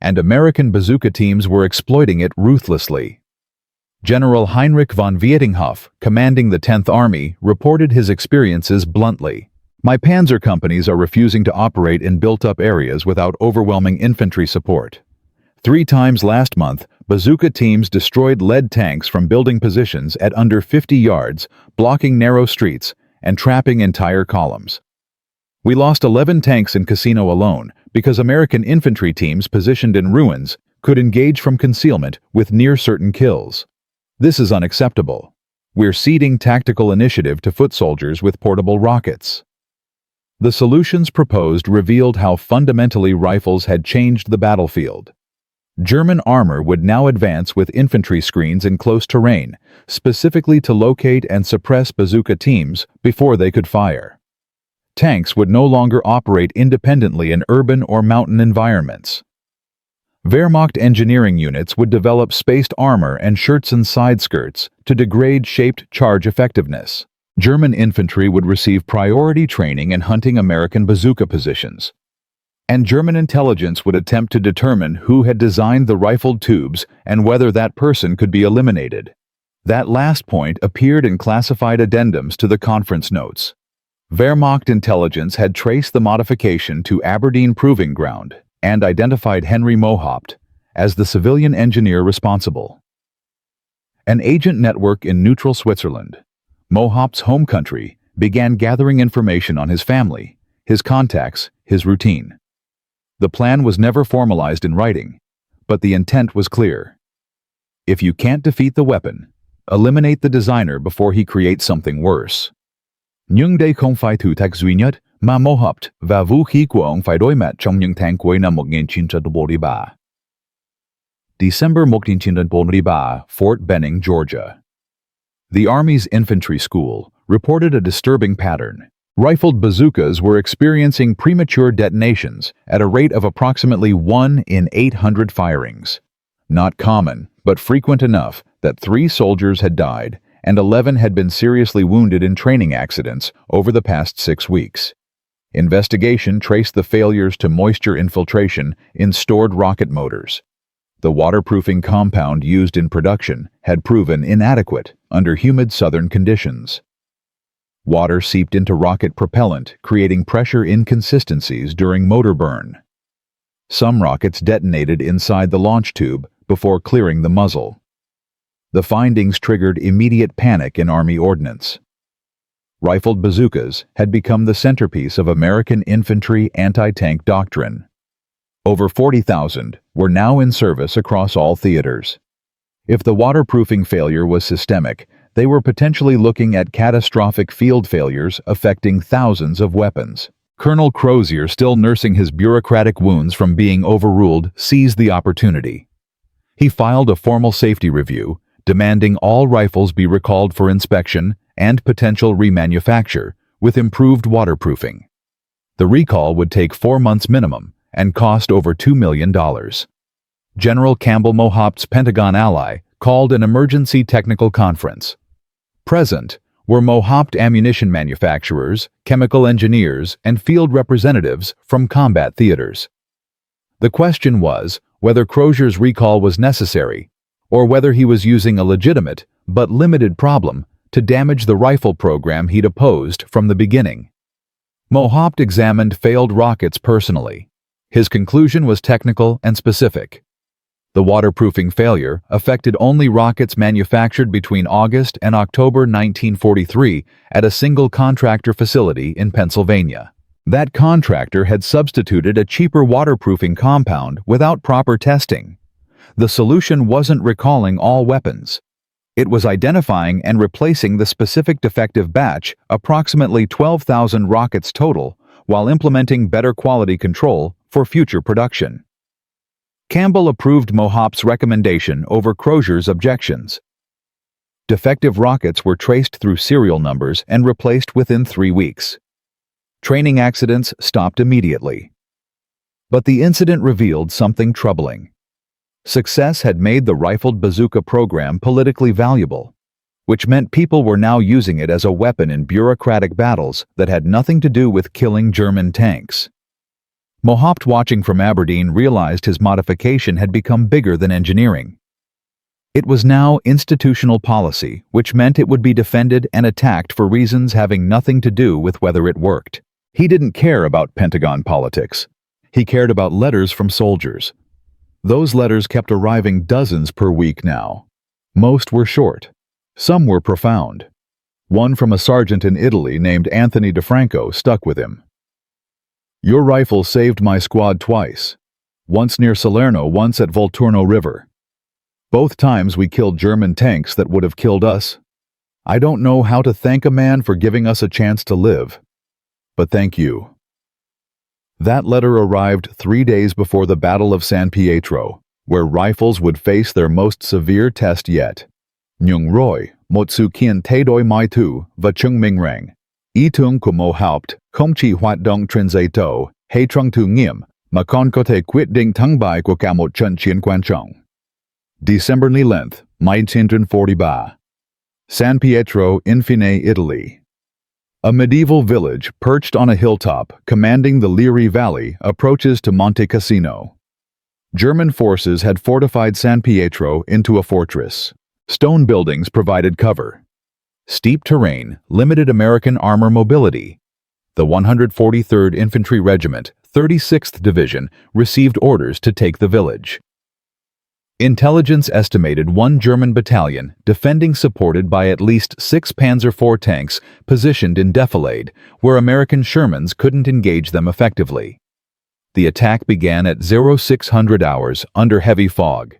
And American bazooka teams were exploiting it ruthlessly. General Heinrich von Vietinghoff, commanding the 10th Army, reported his experiences bluntly. My panzer companies are refusing to operate in built-up areas without overwhelming infantry support. 3 times last month, bazooka teams destroyed lead tanks from building positions at under 50 yards, blocking narrow streets and trapping entire columns. We lost 11 tanks in Casino alone because American infantry teams positioned in ruins could engage from concealment with near-certain kills. This is unacceptable. We're ceding tactical initiative to foot soldiers with portable rockets. The solutions proposed revealed how fundamentally rifles had changed the battlefield. German armor would now advance with infantry screens in close terrain, specifically to locate and suppress bazooka teams before they could fire. Tanks would no longer operate independently in urban or mountain environments. Wehrmacht engineering units would develop spaced armor and Schutzen side skirts to degrade shaped charge effectiveness. German infantry would receive priority training in hunting American bazooka positions. And German intelligence would attempt to determine who had designed the rifled tubes and whether that person could be eliminated. That last point appeared in classified addendums to the conference notes. Wehrmacht intelligence had traced the modification to Aberdeen Proving Ground and identified Henry Mohaupt as the civilian engineer responsible. An agent network in neutral Switzerland, Mohaupt's home country, began gathering information on his family, his contacts, his routine. The plan was never formalized in writing, but the intent was clear. If you can't defeat the weapon, eliminate the designer before he creates something worse. Nhưng đây không phải thử thách duy nhất mà Mohaupt và vũ khí của ông phải đối mặt trong những tháng cuối năm 1943. December 1943, Fort Benning, Georgia. The Army's infantry school reported a disturbing pattern. Rifled bazookas were experiencing premature detonations at a rate of approximately 1 in 800 firings. Not common, but frequent enough that 3 soldiers had died and 11 had been seriously wounded in training accidents over the past 6 weeks. Investigation traced the failures to moisture infiltration in stored rocket motors. The waterproofing compound used in production had proven inadequate under humid southern conditions. Water seeped into rocket propellant, creating pressure inconsistencies during motor burn. Some rockets detonated inside the launch tube before clearing the muzzle. The findings triggered immediate panic in Army ordnance. Rifled bazookas had become the centerpiece of American infantry anti-tank doctrine. Over 40,000 were now in service across all theaters. If the waterproofing failure was systemic, they were potentially looking at catastrophic field failures affecting thousands of weapons. Colonel Crozier, still nursing his bureaucratic wounds from being overruled, seized the opportunity. He filed a formal safety review, demanding all rifles be recalled for inspection and potential remanufacture, with improved waterproofing. The recall would take 4 months minimum and cost over $2 million. General Campbell Mohaupt's Pentagon ally called an emergency technical conference. Present were Mohaupt ammunition manufacturers, chemical engineers, and field representatives from combat theaters. The question was whether Crozier's recall was necessary, or whether he was using a legitimate but limited problem to damage the rifle program he'd opposed from the beginning. Mohaupt examined failed rockets personally. His conclusion was technical and specific. The waterproofing failure affected only rockets manufactured between August and October 1943 at a single contractor facility in Pennsylvania. That contractor had substituted a cheaper waterproofing compound without proper testing. The solution wasn't recalling all weapons. It was identifying and replacing the specific defective batch, approximately 12,000 rockets total, while implementing better quality control for future production. Campbell approved Mohaupt's recommendation over Crozier's objections. Defective rockets were traced through serial numbers and replaced within 3 weeks. Training accidents stopped immediately. But the incident revealed something troubling. Success had made the rifled bazooka program politically valuable, which meant people were now using it as a weapon in bureaucratic battles that had nothing to do with killing German tanks. Mohaupt, watching from Aberdeen, realized his modification had become bigger than engineering. It was now institutional policy, which meant it would be defended and attacked for reasons having nothing to do with whether it worked. He didn't care about Pentagon politics. He cared about letters from soldiers. Those letters kept arriving dozens per week now. Most were short. Some were profound. One from a sergeant in Italy named Anthony DeFranco stuck with him. "Your rifle saved my squad twice. Once near Salerno, once at Volturno River. Both times we killed German tanks that would have killed us. I don't know how to thank a man for giving us a chance to live. But thank you." That letter arrived 3 days before the Battle of San Pietro, where rifles would face their most severe test yet. "Nhung Roy, Motsu Kien Taidoi Mai Tu, Va Chung Ming Rang. Y Tung Ku Mohaupt, Không Chỉ Hoạt Động Trên Giấy Tờ, Hay Trung Thu Nghiêm, Mà Còn Có Thể Quyết Định Thắng Bại Của Cả Một Trận Chiến Quan Trọng." December 11th, 1943. San Pietro, Infine, Italy. A medieval village perched on a hilltop commanding the Liri Valley approaches to Monte Cassino. German forces had fortified San Pietro into a fortress. Stone buildings provided cover. Steep terrain limited American armor mobility. The 143rd Infantry Regiment, 36th Division, received orders to take the village. Intelligence estimated 1 German battalion defending, supported by at least 6 Panzer IV tanks positioned in defilade, where American Shermans couldn't engage them effectively. The attack began at 0600 hours under heavy fog.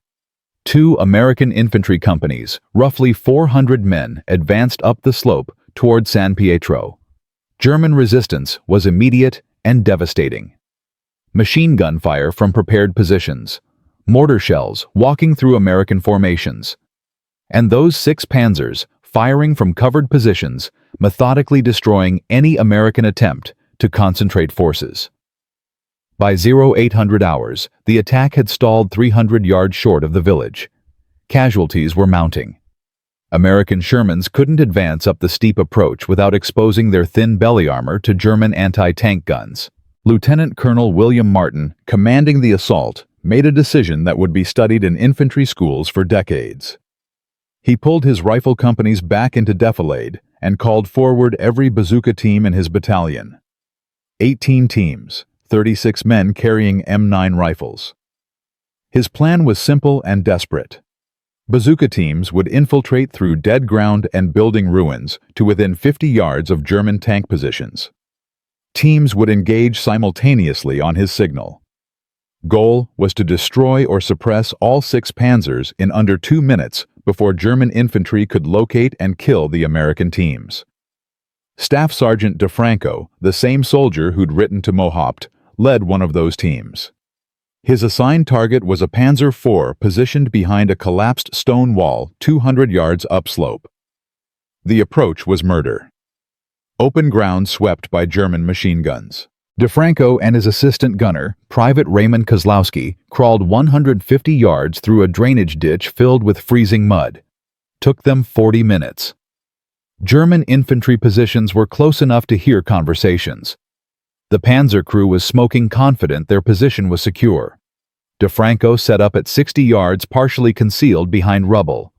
2 American infantry companies, roughly 400 men, advanced up the slope toward San Pietro. German resistance was immediate and devastating. Machine gun fire from prepared positions, mortar shells walking through American formations, and those 6 Panzers firing from covered positions, methodically destroying any American attempt to concentrate forces. By 0800 hours, the attack had stalled 300 yards short of the village. Casualties were mounting. American Shermans couldn't advance up the steep approach without exposing their thin belly armor to German anti-tank guns. Lieutenant Colonel William Martin, commanding the assault, made a decision that would be studied in infantry schools for decades. He pulled his rifle companies back into defilade and called forward every bazooka team in his battalion. 18 teams, 36 men carrying M9 rifles. His plan was simple and desperate. Bazooka teams would infiltrate through dead ground and building ruins to within 50 yards of German tank positions. Teams would engage simultaneously on his signal. Goal was to destroy or suppress all 6 Panzers in under 2 minutes before German infantry could locate and kill the American teams. Staff Sergeant DeFranco, the same soldier who'd written to Mohaupt, led one of those teams. His assigned target was a Panzer IV positioned behind a collapsed stone wall 200 yards upslope. The approach was murder. Open ground swept by German machine guns. DeFranco and his assistant gunner, Private Raymond Kozlowski, crawled 150 yards through a drainage ditch filled with freezing mud. Took them 40 minutes. German infantry positions were close enough to hear conversations. The Panzer crew was smoking, confident their position was secure. DeFranco set up at 60 yards, partially concealed behind rubble.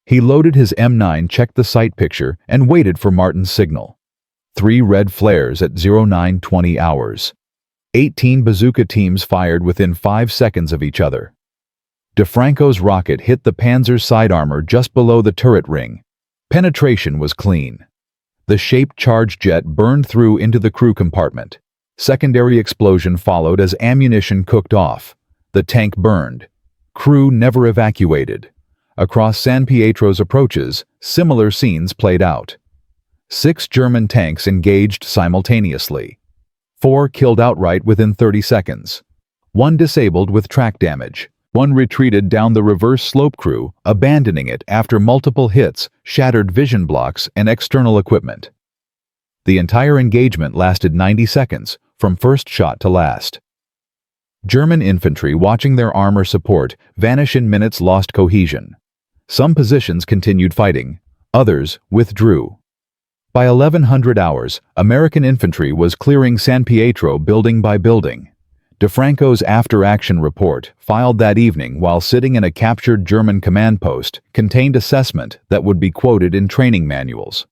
He loaded his M9, checked the sight picture, and waited for Martin's signal. 3 red flares at 0920 hours. 18 bazooka teams fired within 5 seconds of each other. DeFranco's rocket hit the Panzer's side armor just below the turret ring. Penetration was clean. The shaped charge jet burned through into the crew compartment. Secondary explosion followed as ammunition cooked off. The tank burned. Crew never evacuated. Across San Pietro's approaches, similar scenes played out. 6 German tanks engaged simultaneously. 4 killed outright within 30 seconds. 1 disabled with track damage. 1 retreated down the reverse slope, crew abandoning it after multiple hits shattered vision blocks and external equipment. The entire engagement lasted 90 seconds, from first shot to last. German infantry, watching their armor support vanish in minutes, lost cohesion. Some positions continued fighting, others withdrew. By 1100 hours, American infantry was clearing San Pietro building by building. DeFranco's after-action report, filed that evening while sitting in a captured German command post, contained assessment that would be quoted in training manuals.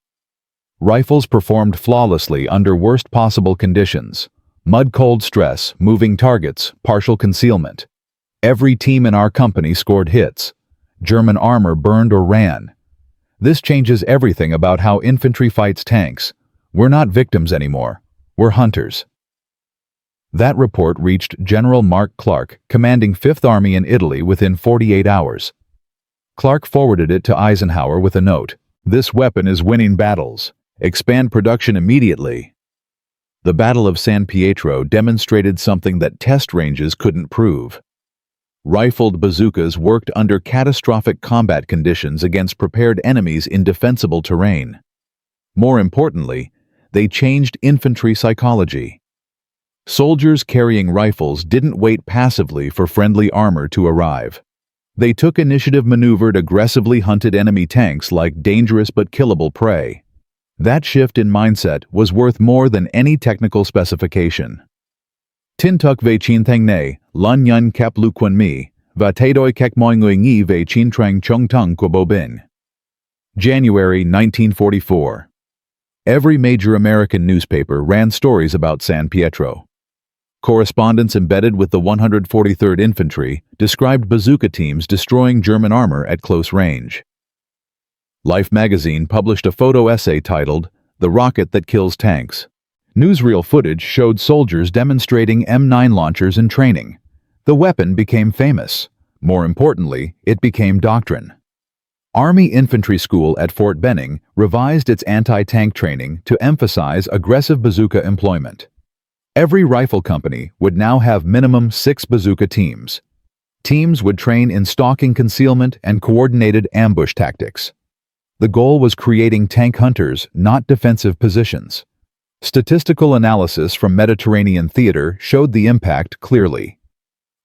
Rifles performed flawlessly under worst possible conditions. Mud-cold stress, moving targets, partial concealment. Every team in our company scored hits. German armor burned or ran. This changes everything about how infantry fights tanks. We're not victims anymore. We're hunters. That report reached General Mark Clark, commanding 5th Army in Italy, within 48 hours. Clark forwarded it to Eisenhower with a note: "This weapon is winning battles. Expand production immediately." The Battle of San Pietro demonstrated something that test ranges couldn't prove. Rifled bazookas worked under catastrophic combat conditions against prepared enemies in defensible terrain. More importantly, they changed infantry psychology. Soldiers carrying rifles didn't wait passively for friendly armor to arrive. They took initiative, maneuvered, aggressively hunted enemy tanks like dangerous but killable prey. That shift in mindset was worth more than any technical specification. Tintuk ve chin thang ne, lun yun kep lu quan mi, va taidoi kek moingui ngi ve chin trang chung tung kubo bin. January 1944. Every major American newspaper ran stories about San Pietro. Correspondents embedded with the 143rd Infantry described bazooka teams destroying German armor at close range. Life magazine published a photo essay titled "The Rocket That Kills Tanks." Newsreel footage showed soldiers demonstrating M9 launchers in training. The weapon became famous. More importantly, it became doctrine. Army Infantry School at Fort Benning revised its anti-tank training to emphasize aggressive bazooka employment. Every rifle company would now have minimum 6 bazooka teams. Teams would train in stalking, concealment, and coordinated ambush tactics. The goal was creating tank hunters, not defensive positions. Statistical analysis from Mediterranean theater showed the impact clearly.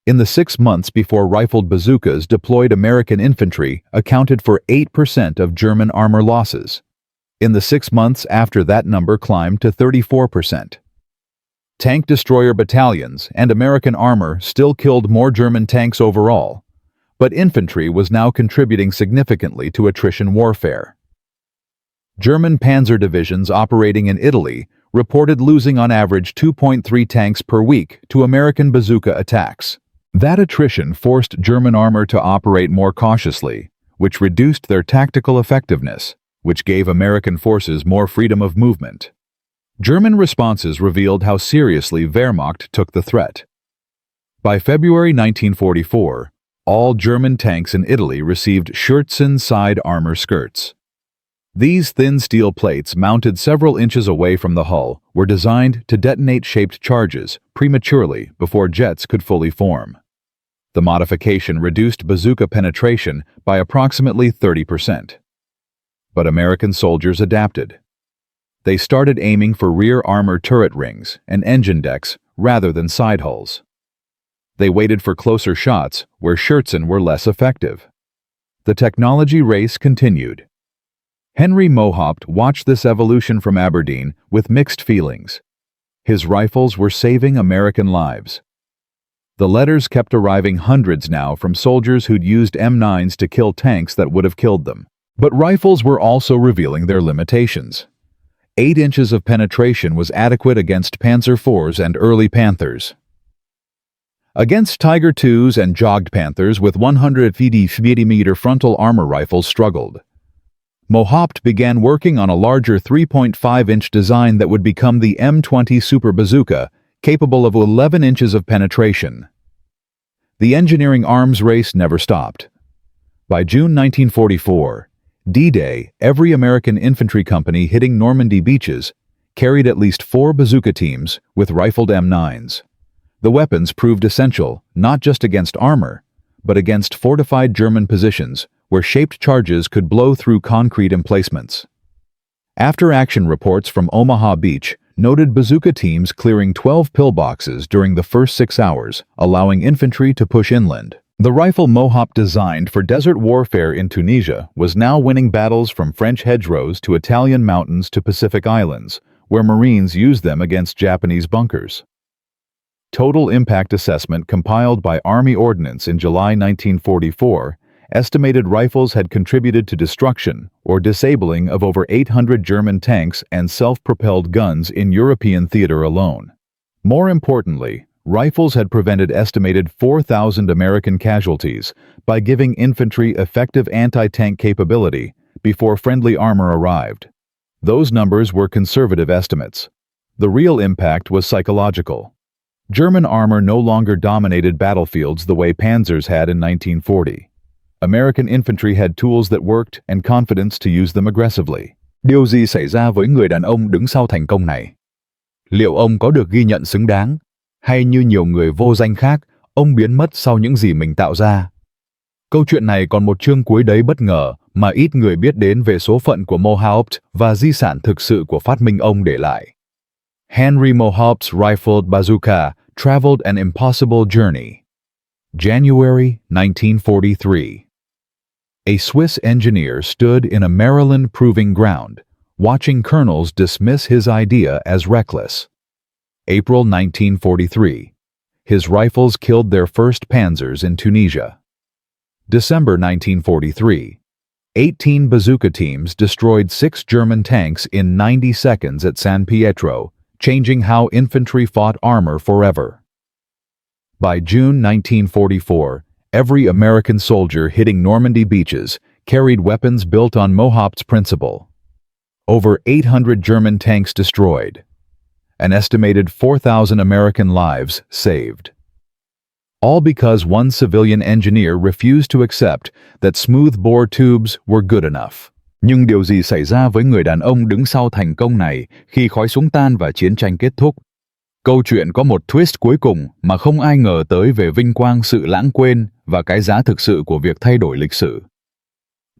In the 6 months before rifled bazookas deployed, American infantry accounted for 8% of German armor losses. In the 6 months after, that number climbed to 34%. Tank destroyer battalions and American armor still killed more German tanks overall, but infantry was now contributing significantly to attrition warfare. German panzer divisions operating in Italy reported losing on average 2.3 tanks per week to American bazooka attacks. That attrition forced German armor to operate more cautiously, which reduced their tactical effectiveness, which gave American forces more freedom of movement. German responses revealed how seriously Wehrmacht took the threat. By February 1944, all German tanks in Italy received Schürzen side armor skirts. These thin steel plates, mounted several inches away from the hull, were designed to detonate shaped charges prematurely before jets could fully form. The modification reduced bazooka penetration by approximately 30%. But American soldiers adapted. They started aiming for rear armor turret rings and engine decks rather than side hulls. They waited for closer shots where Schürzen were less effective. The technology race continued. Henry Mohaupt watched this evolution from Aberdeen with mixed feelings. His rifles were saving American lives. The letters kept arriving, hundreds now, from soldiers who'd used M9s to kill tanks that would have killed them. But rifles were also revealing their limitations. 8 inches of penetration was adequate against Panzer IVs and early Panthers. Against Tiger IIs and jogged Panthers with 150mm frontal armor rifles struggled. Mohaupt began working on a larger 3.5-inch design that would become the M20 Super Bazooka, capable of 11 inches of penetration. The engineering arms race never stopped. By June 1944, D-Day, every American infantry company hitting Normandy beaches carried at least 4 bazooka teams with rifled M9s. The weapons proved essential not just against armor, but against fortified German positions where shaped charges could blow through concrete emplacements. After-action reports from Omaha Beach noted bazooka teams clearing 12 pillboxes during the first 6 hours, allowing infantry to push inland. The rifle Mohaupt designed for desert warfare in Tunisia was now winning battles from French hedgerows to Italian mountains to Pacific Islands, where Marines used them against Japanese bunkers. Total Impact Assessment compiled by Army Ordnance in July 1944 estimated rifles had contributed to destruction or disabling of over 800 German tanks and self-propelled guns in European theater alone. More importantly, rifles had prevented estimated 4,000 American casualties by giving infantry effective anti-tank capability before friendly armor arrived. Those numbers were conservative estimates. The real impact was psychological. German armor no longer dominated battlefields the way Panzers had in 1940. American infantry had tools that worked and confidence to use them aggressively. Điều gì xảy ra với người đàn ông đứng sau thành công này? Liệu ông có được ghi nhận xứng đáng? Hay như nhiều người vô danh khác, ông biến mất sau những gì mình tạo ra? Câu chuyện này còn một chương cuối đầy bất ngờ mà ít người biết đến về số phận của Mohaupt và di sản thực sự của phát minh ông để lại. Henry Mohaupt's rifled bazooka traveled an impossible journey. January 1943. A Swiss engineer stood in a Maryland proving ground, watching colonels dismiss his idea as reckless. April 1943. His rifles killed their first Panzers in Tunisia. December 1943. 18 bazooka teams destroyed 6 German tanks in 90 seconds at San Pietro, changing how infantry fought armor forever. By June 1944, every American soldier hitting Normandy beaches carried weapons built on Mohaupt's principle. Over 800 German tanks destroyed. An estimated 4,000 American lives saved. All because one civilian engineer refused to accept that smooth-bore tubes were good enough. Nhưng điều gì xảy ra với người đàn ông đứng sau thành công này khi khói súng tan và chiến tranh kết thúc? Câu chuyện có một twist cuối cùng mà không ai ngờ tới về vinh quang sự lãng quên và cái giá thực sự của việc thay đổi lịch sử.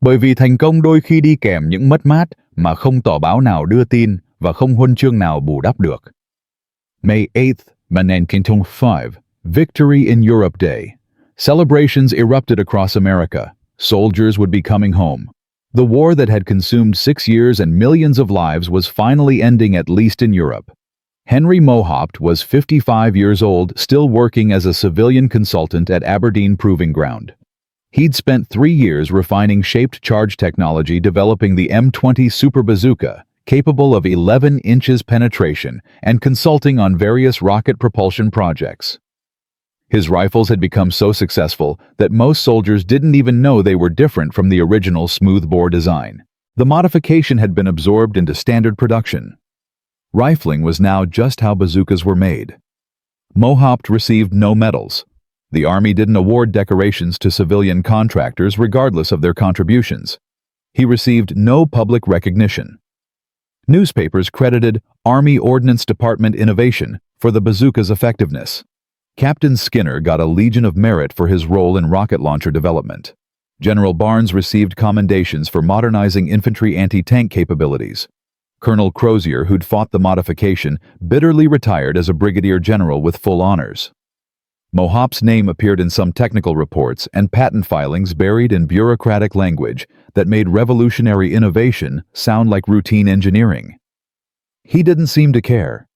Bởi vì thành công đôi khi đi kèm những mất mát mà không tỏ báo nào đưa tin và không huân chương nào bù đắp được. May 8th, 1945, Victory in Europe Day. Celebrations erupted across America. Soldiers would be coming home. The war that had consumed 6 years and millions of lives was finally ending, at least in Europe. Henry Mohaupt was 55 years old, still working as a civilian consultant at Aberdeen Proving Ground. He'd spent 3 years refining shaped charge technology, developing the M20 Super Bazooka, capable of 11 inches penetration, and consulting on various rocket propulsion projects. His rifles had become so successful that most soldiers didn't even know they were different from the original smoothbore design. The modification had been absorbed into standard production. Rifling was now just how bazookas were made. Mohaupt received no medals, The Army didn't award decorations to civilian contractors regardless of their contributions. He received no public recognition. Newspapers credited Army Ordnance Department innovation for the bazooka's effectiveness. Captain Skinner got a Legion of Merit for his role in rocket launcher development. General Barnes received commendations for modernizing infantry anti-tank capabilities. Colonel Crozier, who'd fought the modification, bitterly retired as a brigadier general with full honors. Mohaupt's name appeared in some technical reports and patent filings buried in bureaucratic language that made revolutionary innovation sound like routine engineering. He didn't seem to care.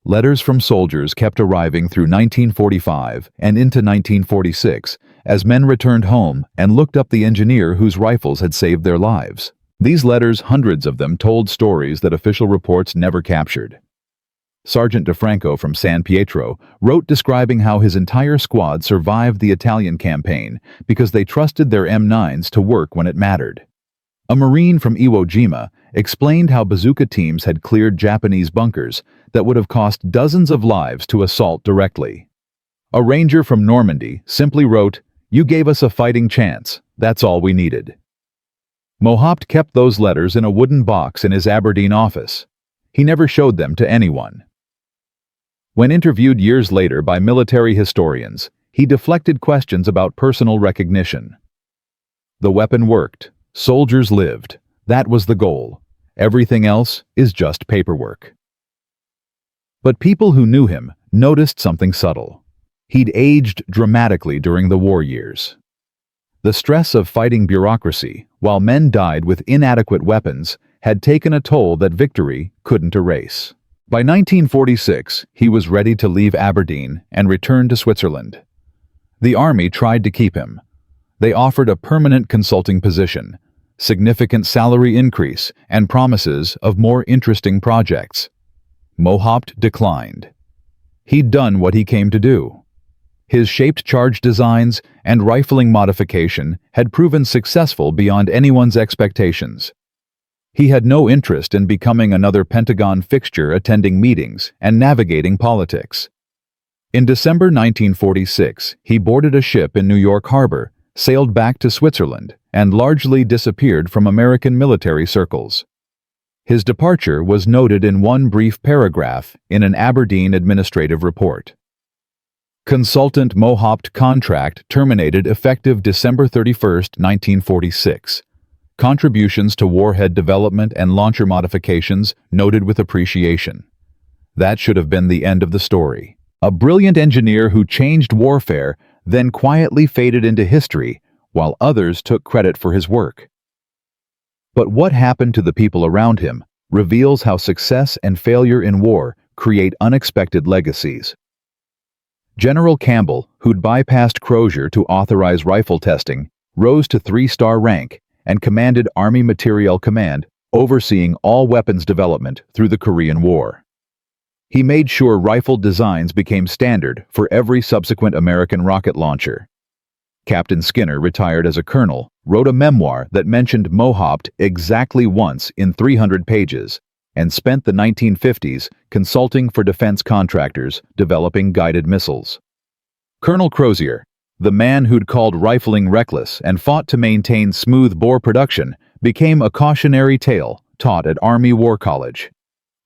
Letters from soldiers kept arriving through 1945 and into 1946 as men returned home and looked up the engineer whose rifles had saved their lives. These letters, hundreds of them, told stories that official reports never captured. Sergeant DeFranco from San Pietro wrote describing how his entire squad survived the Italian campaign because they trusted their M9s to work when it mattered. A Marine from Iwo Jima explained how bazooka teams had cleared Japanese bunkers that would have cost dozens of lives to assault directly. A ranger from Normandy simply wrote, "You gave us a fighting chance. That's all we needed." Mohaupt kept those letters in a wooden box in his Aberdeen office. He never showed them to anyone. When interviewed years later by military historians, he deflected questions about personal recognition. The weapon worked. Soldiers lived. That was the goal. Everything else is just paperwork. But people who knew him noticed something subtle. He'd aged dramatically during the war years. The stress of fighting bureaucracy, while men died with inadequate weapons, had taken a toll that victory couldn't erase. By 1946, he was ready to leave Aberdeen and return to Switzerland. The Army tried to keep him. They offered a permanent consulting position, significant salary increase, and promises of more interesting projects. Mohaupt declined. He'd done what he came to do. His shaped charge designs and rifling modification had proven successful beyond anyone's expectations. He had no interest in becoming another Pentagon fixture attending meetings and navigating politics. In December 1946, he boarded a ship in New York Harbor, sailed back to Switzerland, and largely disappeared from American military circles. His departure was noted in one brief paragraph in an Aberdeen administrative report. Consultant Mohaupt contract terminated effective December 31, 1946. Contributions to warhead development and launcher modifications noted with appreciation. That should have been the end of the story. A brilliant engineer who changed warfare then quietly faded into history while others took credit for his work. But what happened to the people around him reveals how success and failure in war create unexpected legacies. General Campbell, who'd bypassed Crozier to authorize rifle testing, rose to 3-star rank and commanded Army Materiel Command, overseeing all weapons development through the Korean War. He made sure rifle designs became standard for every subsequent American rocket launcher. Captain Skinner, retired as a colonel, wrote a memoir that mentioned Mohaupt exactly once in 300 pages and spent the 1950s consulting for defense contractors developing guided missiles. Colonel Crozier, the man who'd called rifling reckless and fought to maintain smooth bore production, became a cautionary tale taught at Army War College.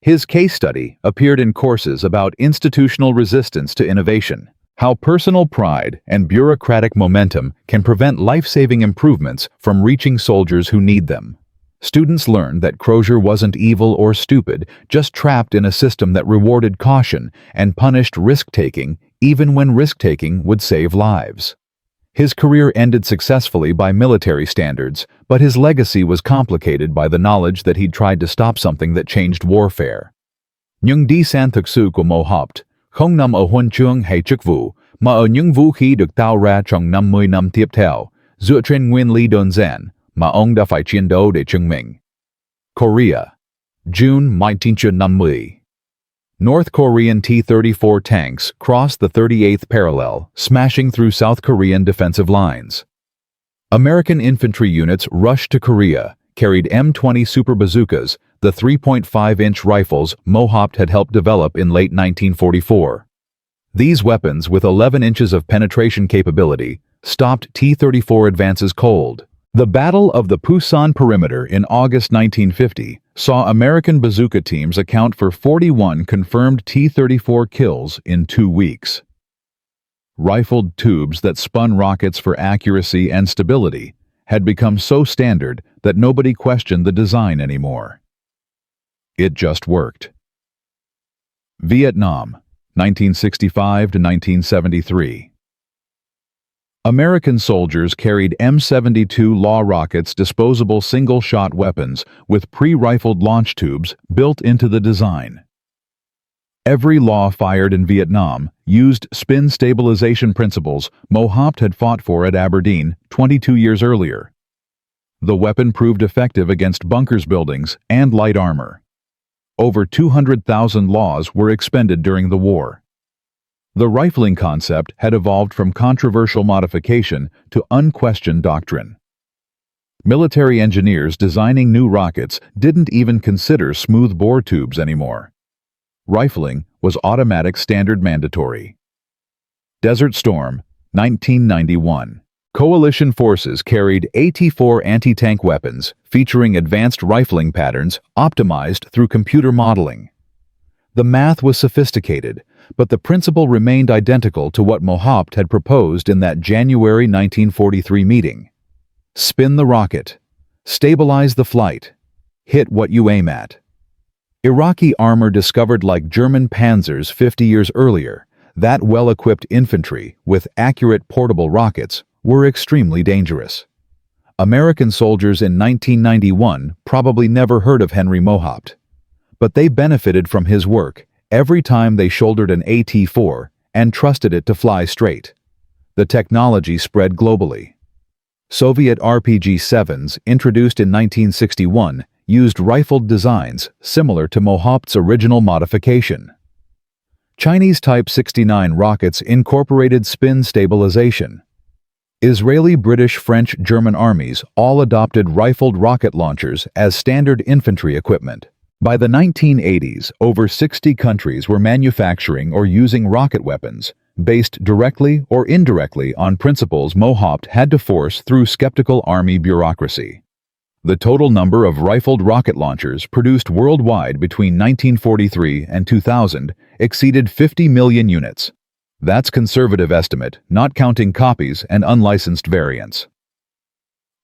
His case study appeared in courses about institutional resistance to innovation, how personal pride and bureaucratic momentum can prevent life-saving improvements from reaching soldiers who need them. Students learned that Crozier wasn't evil or stupid, just trapped in a system that rewarded caution and punished risk-taking even when risk-taking would save lives. His career ended successfully by military standards, but his legacy was complicated by the knowledge that he'd tried to stop something that changed warfare. Nhưng đi sang thực sự của Mohaupt không nằm ở huân chương hay chức vụ, mà ở những vũ khí được tạo ra trong 50 năm tiếp theo, dựa trên nguyên lý đơn giản mà ông đã phải chiến đấu để chứng minh. Korea, June 1950. North Korean T-34 tanks crossed the 38th parallel, smashing through South Korean defensive lines. American infantry units rushed to Korea, carried M20 Super Bazookas, the 3.5-inch rifles Mohaupt had helped develop in late 1944. These weapons, with 11 inches of penetration capability, stopped T-34 advances cold. The Battle of the Pusan Perimeter in August 1950 saw American bazooka teams account for 41 confirmed T-34 kills in 2 weeks. Rifled tubes that spun rockets for accuracy and stability had become so standard that nobody questioned the design anymore. It just worked. Vietnam, 1965 to 1973. American soldiers carried M72 Law rockets, disposable single-shot weapons with pre-rifled launch tubes built into the design. Every Law fired in Vietnam used spin stabilization principles Mohaupt had fought for at Aberdeen 22 years earlier. The weapon proved effective against bunkers buildings and light armor. Over 200,000 Laws were expended during the war. The rifling concept had evolved from controversial modification to unquestioned doctrine. Military engineers designing new rockets didn't even consider smooth bore tubes anymore. Rifling was automatic standard mandatory. Desert Storm, 1991. Coalition forces carried AT-4 anti-tank weapons featuring advanced rifling patterns optimized through computer modeling. The math was sophisticated, but the principle remained identical to what Mohaupt had proposed in that January 1943 meeting. Spin the rocket. Stabilize the flight. Hit what you aim at. Iraqi armor discovered like German Panzers 50 years earlier, that well-equipped infantry with accurate portable rockets were extremely dangerous. American soldiers in 1991 probably never heard of Henry Mohaupt, but they benefited from his work every time they shouldered an AT-4 and trusted it to fly straight. The technology spread globally. Soviet RPG-7s, introduced in 1961, used rifled designs similar to Mohaupt's original modification. Chinese Type 69 rockets incorporated spin stabilization. Israeli, British, French, German armies all adopted rifled rocket launchers as standard infantry equipment. By the 1980s, over 60 countries were manufacturing or using rocket weapons, based directly or indirectly on principles Mohaupt had to force through skeptical army bureaucracy. The total number of rifled rocket launchers produced worldwide between 1943 and 2000 exceeded 50 million units. That's conservative estimate, not counting copies and unlicensed variants.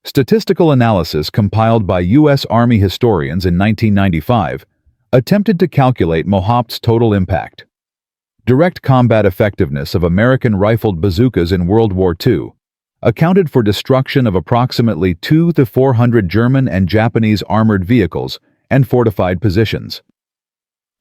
Statistical analysis compiled by U.S. Army historians in 1995 attempted to calculate Mohaupt's total impact. Direct combat effectiveness of American rifled bazookas in World War II accounted for destruction of approximately 200 to 400 German and Japanese armored vehicles and fortified positions.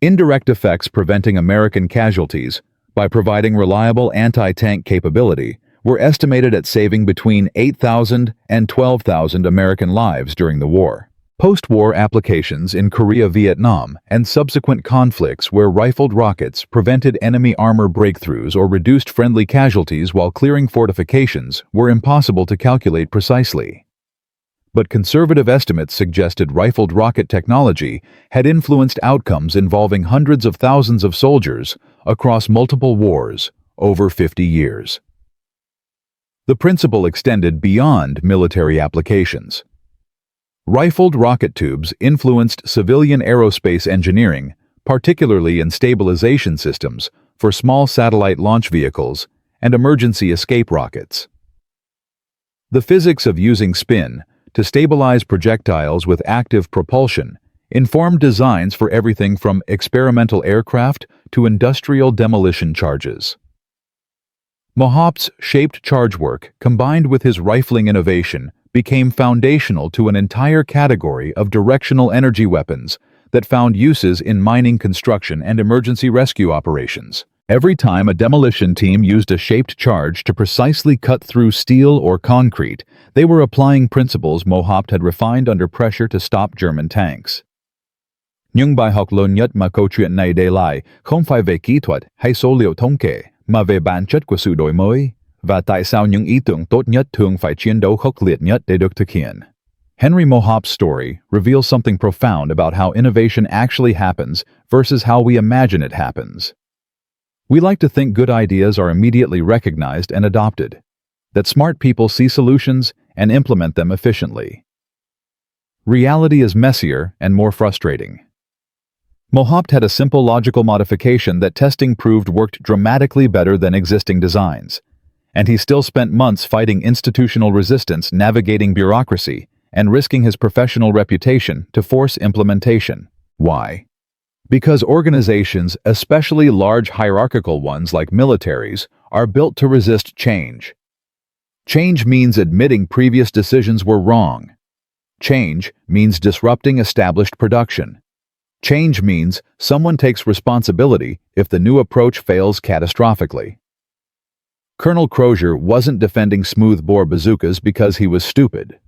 Indirect effects preventing American casualties by providing reliable anti-tank capability were estimated at saving between 8,000 and 12,000 American lives during the war. Post-war applications in Korea, Vietnam, and subsequent conflicts where rifled rockets prevented enemy armor breakthroughs or reduced friendly casualties while clearing fortifications were impossible to calculate precisely. But conservative estimates suggested rifled rocket technology had influenced outcomes involving hundreds of thousands of soldiers across multiple wars over 50 years. The principle extended beyond military applications. Rifled rocket tubes influenced civilian aerospace engineering, particularly in stabilization systems for small satellite launch vehicles and emergency escape rockets. The physics of using spin to stabilize projectiles with active propulsion informed designs for everything from experimental aircraft to industrial demolition charges. Mohaupt's shaped charge work, combined with his rifling innovation, became foundational to an entire category of directional energy weapons that found uses in mining construction and emergency rescue operations. Every time a demolition team used a shaped charge to precisely cut through steel or concrete, they were applying principles Mohaupt had refined under pressure to stop German tanks. Nhưng bài học lớn nhất mà câu chuyện này để lại không phải về kỹ thuật hay số liệu thống kê, mà về bản chất của sự đổi mới, và tại sao những ý tưởng tốt nhất thường phải chiến đấu khốc liệt nhất để được thực hiện. Henry Mohaupt's story reveals something profound about how innovation actually happens versus how we imagine it happens. We like to think good ideas are immediately recognized and adopted, that smart people see solutions and implement them efficiently. Reality is messier and more frustrating. Mohaupt had a simple logical modification that testing proved worked dramatically better than existing designs, and he still spent months fighting institutional resistance, navigating bureaucracy, and risking his professional reputation to force implementation. Why? Because organizations, especially large hierarchical ones like militaries, are built to resist change. Change means admitting previous decisions were wrong. Change means disrupting established production. Change means someone takes responsibility if the new approach fails catastrophically. Colonel Crozier wasn't defending smoothbore bazookas because he was stupid.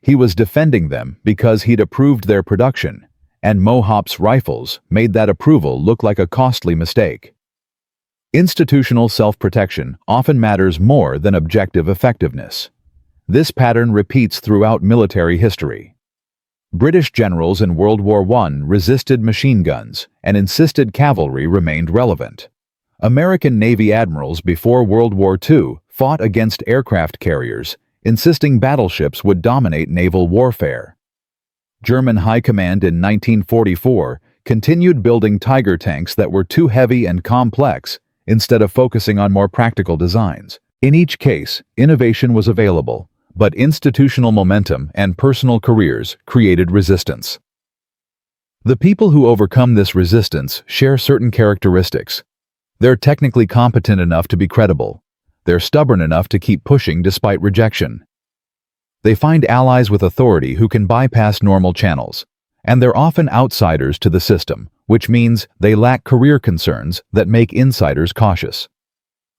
He was defending them because he'd approved their production, and Mohaupt's rifles made that approval look like a costly mistake. Institutional self-protection often matters more than objective effectiveness. This pattern repeats throughout military history. British generals in World War I resisted machine guns and insisted cavalry remained relevant. American Navy admirals before World War II fought against aircraft carriers, insisting battleships would dominate naval warfare. German High Command in 1944 continued building Tiger tanks that were too heavy and complex instead of focusing on more practical designs. In each case, innovation was available, but institutional momentum and personal careers created resistance. The people who overcome this resistance share certain characteristics. They're technically competent enough to be credible. They're stubborn enough to keep pushing despite rejection. They find allies with authority who can bypass normal channels, and they're often outsiders to the system, which means they lack career concerns that make insiders cautious.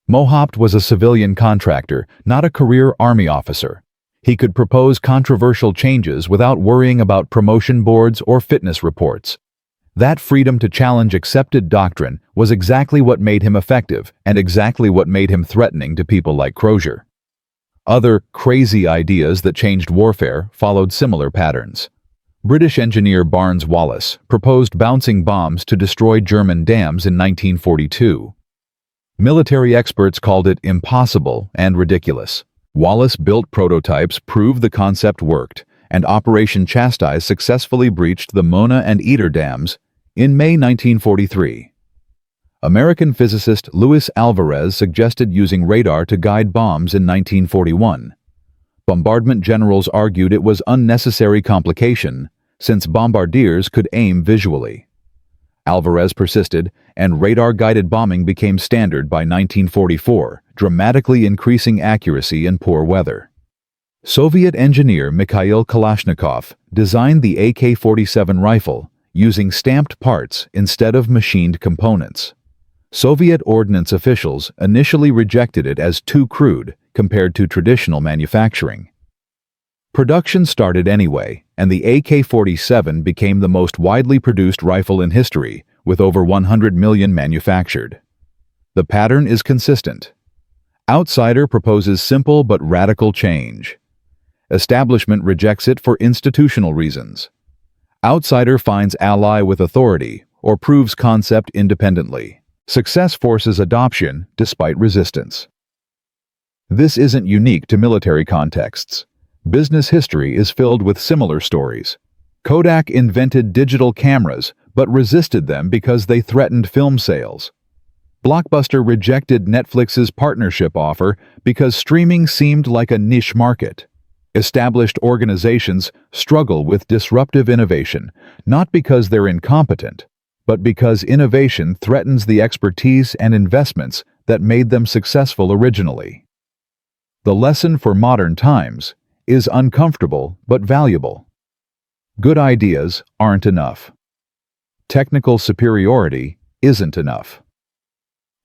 Mohaupt was a civilian contractor, not a career army officer. He could propose controversial changes without worrying about promotion boards or fitness reports. That freedom to challenge accepted doctrine was exactly what made him effective and exactly what made him threatening to people like Crozier. Other crazy ideas that changed warfare followed similar patterns. British engineer Barnes Wallis proposed bouncing bombs to destroy German dams in 1942. Military experts called it impossible and ridiculous. Wallis built prototypes, proved the concept worked, and Operation Chastise successfully breached the Mona and Eder dams in May 1943. American physicist Luis Alvarez suggested using radar to guide bombs in 1941. Bombardment generals argued it was unnecessary complication, since bombardiers could aim visually. Alvarez persisted, and radar-guided bombing became standard by 1944, dramatically increasing accuracy in poor weather. Soviet engineer Mikhail Kalashnikov designed the AK-47 rifle using stamped parts instead of machined components. Soviet ordnance officials initially rejected it as too crude compared to traditional manufacturing. Production started anyway, and the AK-47 became the most widely produced rifle in history, with over 100 million manufactured. The pattern is consistent. Outsider proposes simple but radical change. Establishment rejects it for institutional reasons. Outsider finds ally with authority or proves concept independently. Success forces adoption despite resistance. This isn't unique to military contexts. Business history is filled with similar stories. Kodak invented digital cameras but resisted them because they threatened film sales. Blockbuster rejected Netflix's partnership offer because streaming seemed like a niche market. Established organizations struggle with disruptive innovation, not because they're incompetent, but because innovation threatens the expertise and investments that made them successful originally. The lesson for modern times is uncomfortable but valuable. Good ideas aren't enough. Technical superiority isn't enough.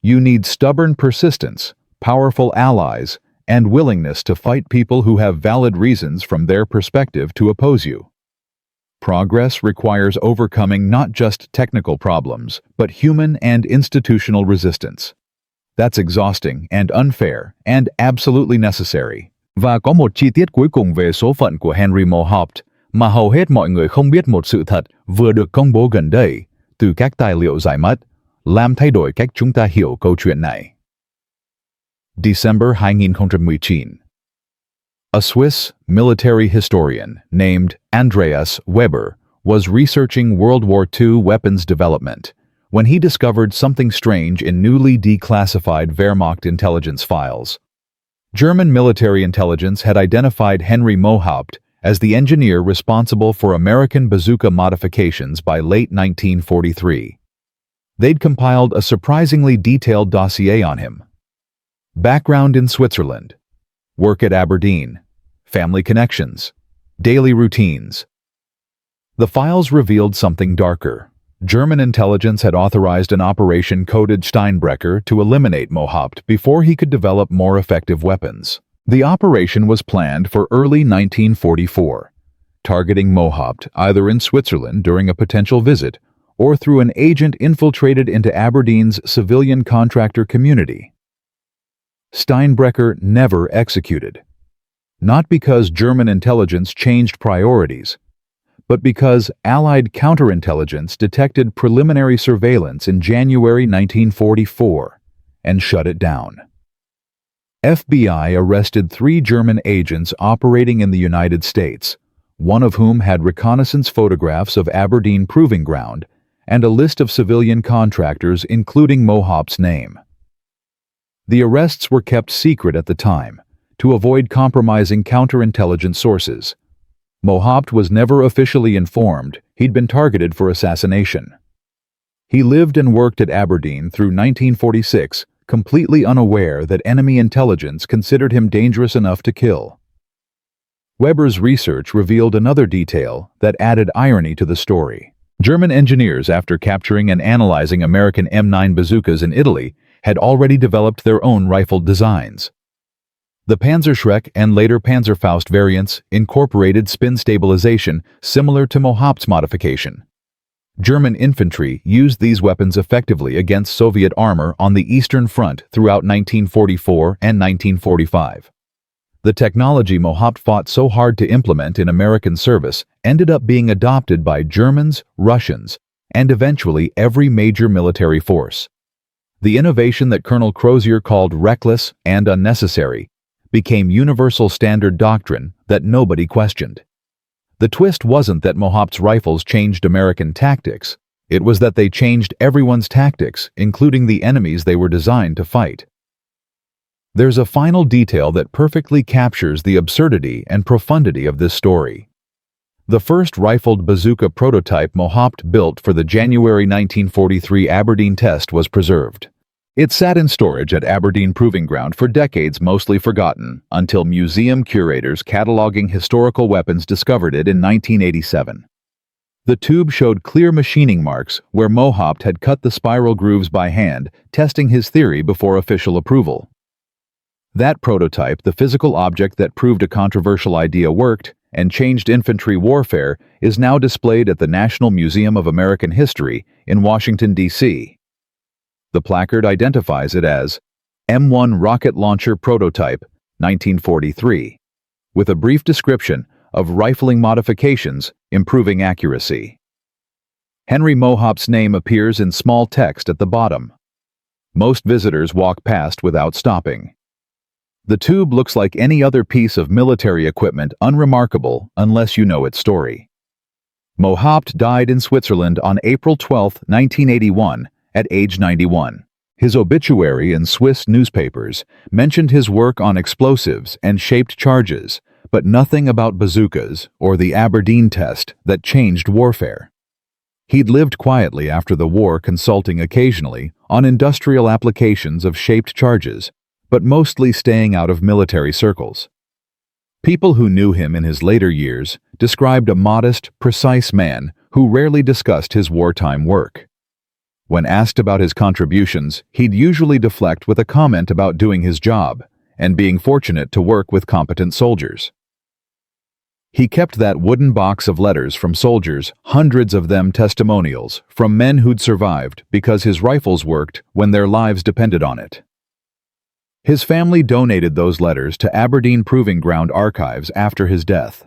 You need stubborn persistence, powerful allies, and willingness to fight people who have valid reasons from their perspective to oppose you. Progress requires overcoming not just technical problems, but human and institutional resistance. That's exhausting and unfair and absolutely necessary. Và có một chi tiết cuối cùng về số phận của Henry Mohaupt mà hầu hết mọi người không biết, một sự thật vừa được công bố gần đây từ các tài liệu giải mật. làm thay đổi cách chúng ta hiểu câu chuyện này. December 2019. A Swiss military historian named Andreas Weber was researching World War II weapons development when he discovered something strange in newly declassified Wehrmacht intelligence files. German military intelligence had identified Henry Mohaupt as the engineer responsible for American bazooka modifications by late 1943. They'd compiled a surprisingly detailed dossier on him. Background in Switzerland. Work at Aberdeen. Family connections. Daily routines. The files revealed something darker. German intelligence had authorized an operation coded Steinbrecher to eliminate Mohaupt before he could develop more effective weapons. The operation was planned for early 1944, targeting Mohaupt either in Switzerland during a potential visit or through an agent infiltrated into Aberdeen's civilian contractor community. Steinbrecher never executed. Not because German intelligence changed priorities, but because Allied counterintelligence detected preliminary surveillance in January 1944 and shut it down. FBI arrested 3 German agents operating in the United States, one of whom had reconnaissance photographs of Aberdeen Proving Ground and a list of civilian contractors including Mohaupt's name. The arrests were kept secret at the time to avoid compromising counterintelligence sources. Mohaupt was never officially informed he'd been targeted for assassination. He lived and worked at Aberdeen through 1946, completely unaware that enemy intelligence considered him dangerous enough to kill. Weber's research revealed another detail that added irony to the story. German engineers, after capturing and analyzing American M9 bazookas in Italy, had already developed their own rifle designs. The Panzerschreck and later Panzerfaust variants incorporated spin stabilization similar to Mohaupt's modification. German infantry used these weapons effectively against Soviet armor on the Eastern Front throughout 1944 and 1945. The technology Mohaupt fought so hard to implement in American service ended up being adopted by Germans, Russians, and eventually every major military force. The innovation that Colonel Crozier called reckless and unnecessary became universal standard doctrine that nobody questioned. The twist wasn't that Mohaupt's rifles changed American tactics, it was that they changed everyone's tactics, including the enemies they were designed to fight. There's a final detail that perfectly captures the absurdity and profundity of this story. The first rifled bazooka prototype Mohaupt built for the January 1943 Aberdeen test was preserved. It sat in storage at Aberdeen Proving Ground for decades, mostly forgotten, until museum curators cataloging historical weapons discovered it in 1987. The tube showed clear machining marks where Mohaupt had cut the spiral grooves by hand, testing his theory before official approval. That prototype, the physical object that proved a controversial idea worked and changed infantry warfare, is now displayed at the National Museum of American History in Washington, D.C. The placard identifies it as M1 Rocket Launcher Prototype, 1943, with a brief description of rifling modifications improving accuracy. Henry Mohaupt's name appears in small text at the bottom. Most visitors walk past without stopping. The tube looks like any other piece of military equipment, unremarkable unless you know its story. Mohaupt died in Switzerland on April 12, 1981, at age 91. His obituary in Swiss newspapers mentioned his work on explosives and shaped charges, but nothing about bazookas or the Aberdeen test that changed warfare. He'd lived quietly after the war, consulting occasionally on industrial applications of shaped charges, but mostly staying out of military circles. People who knew him in his later years described a modest, precise man who rarely discussed his wartime work. When asked about his contributions, he'd usually deflect with a comment about doing his job and being fortunate to work with competent soldiers. He kept that wooden box of letters from soldiers, hundreds of them testimonials from men who'd survived because his rifles worked when their lives depended on it. His family donated those letters to Aberdeen Proving Ground archives after his death.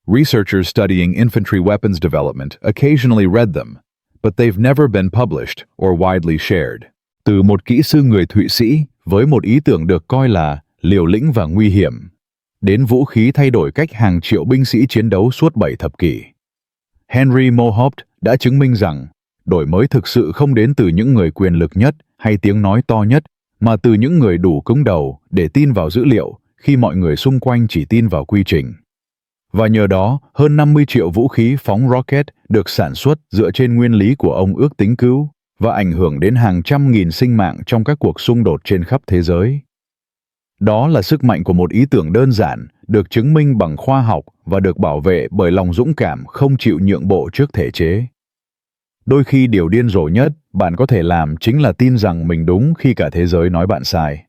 Researchers studying infantry weapons development occasionally read them, but they've never been published or widely shared. Từ một kỹ sư người Thụy Sĩ với một ý tưởng được coi là liều lĩnh và nguy hiểm, đến vũ khí thay đổi cách hàng triệu binh sĩ chiến đấu suốt 7 thập kỷ. Henry Mohaupt đã chứng minh rằng đổi mới thực sự không đến từ những người quyền lực nhất hay tiếng nói to nhất, mà từ những người đủ cứng đầu để tin vào dữ liệu khi mọi người xung quanh chỉ tin vào quy trình. Và nhờ đó, hơn 50 triệu vũ khí phóng rocket được sản xuất dựa trên nguyên lý của ông ước tính cứu và ảnh hưởng đến hàng trăm nghìn sinh mạng trong các cuộc xung đột trên khắp thế giới. Đó là sức mạnh của một ý tưởng đơn giản, được chứng minh bằng khoa học và được bảo vệ bởi lòng dũng cảm không chịu nhượng bộ trước thể chế. Đôi khi điều điên rồ nhất bạn có thể làm chính là tin rằng mình đúng khi cả thế giới nói bạn sai.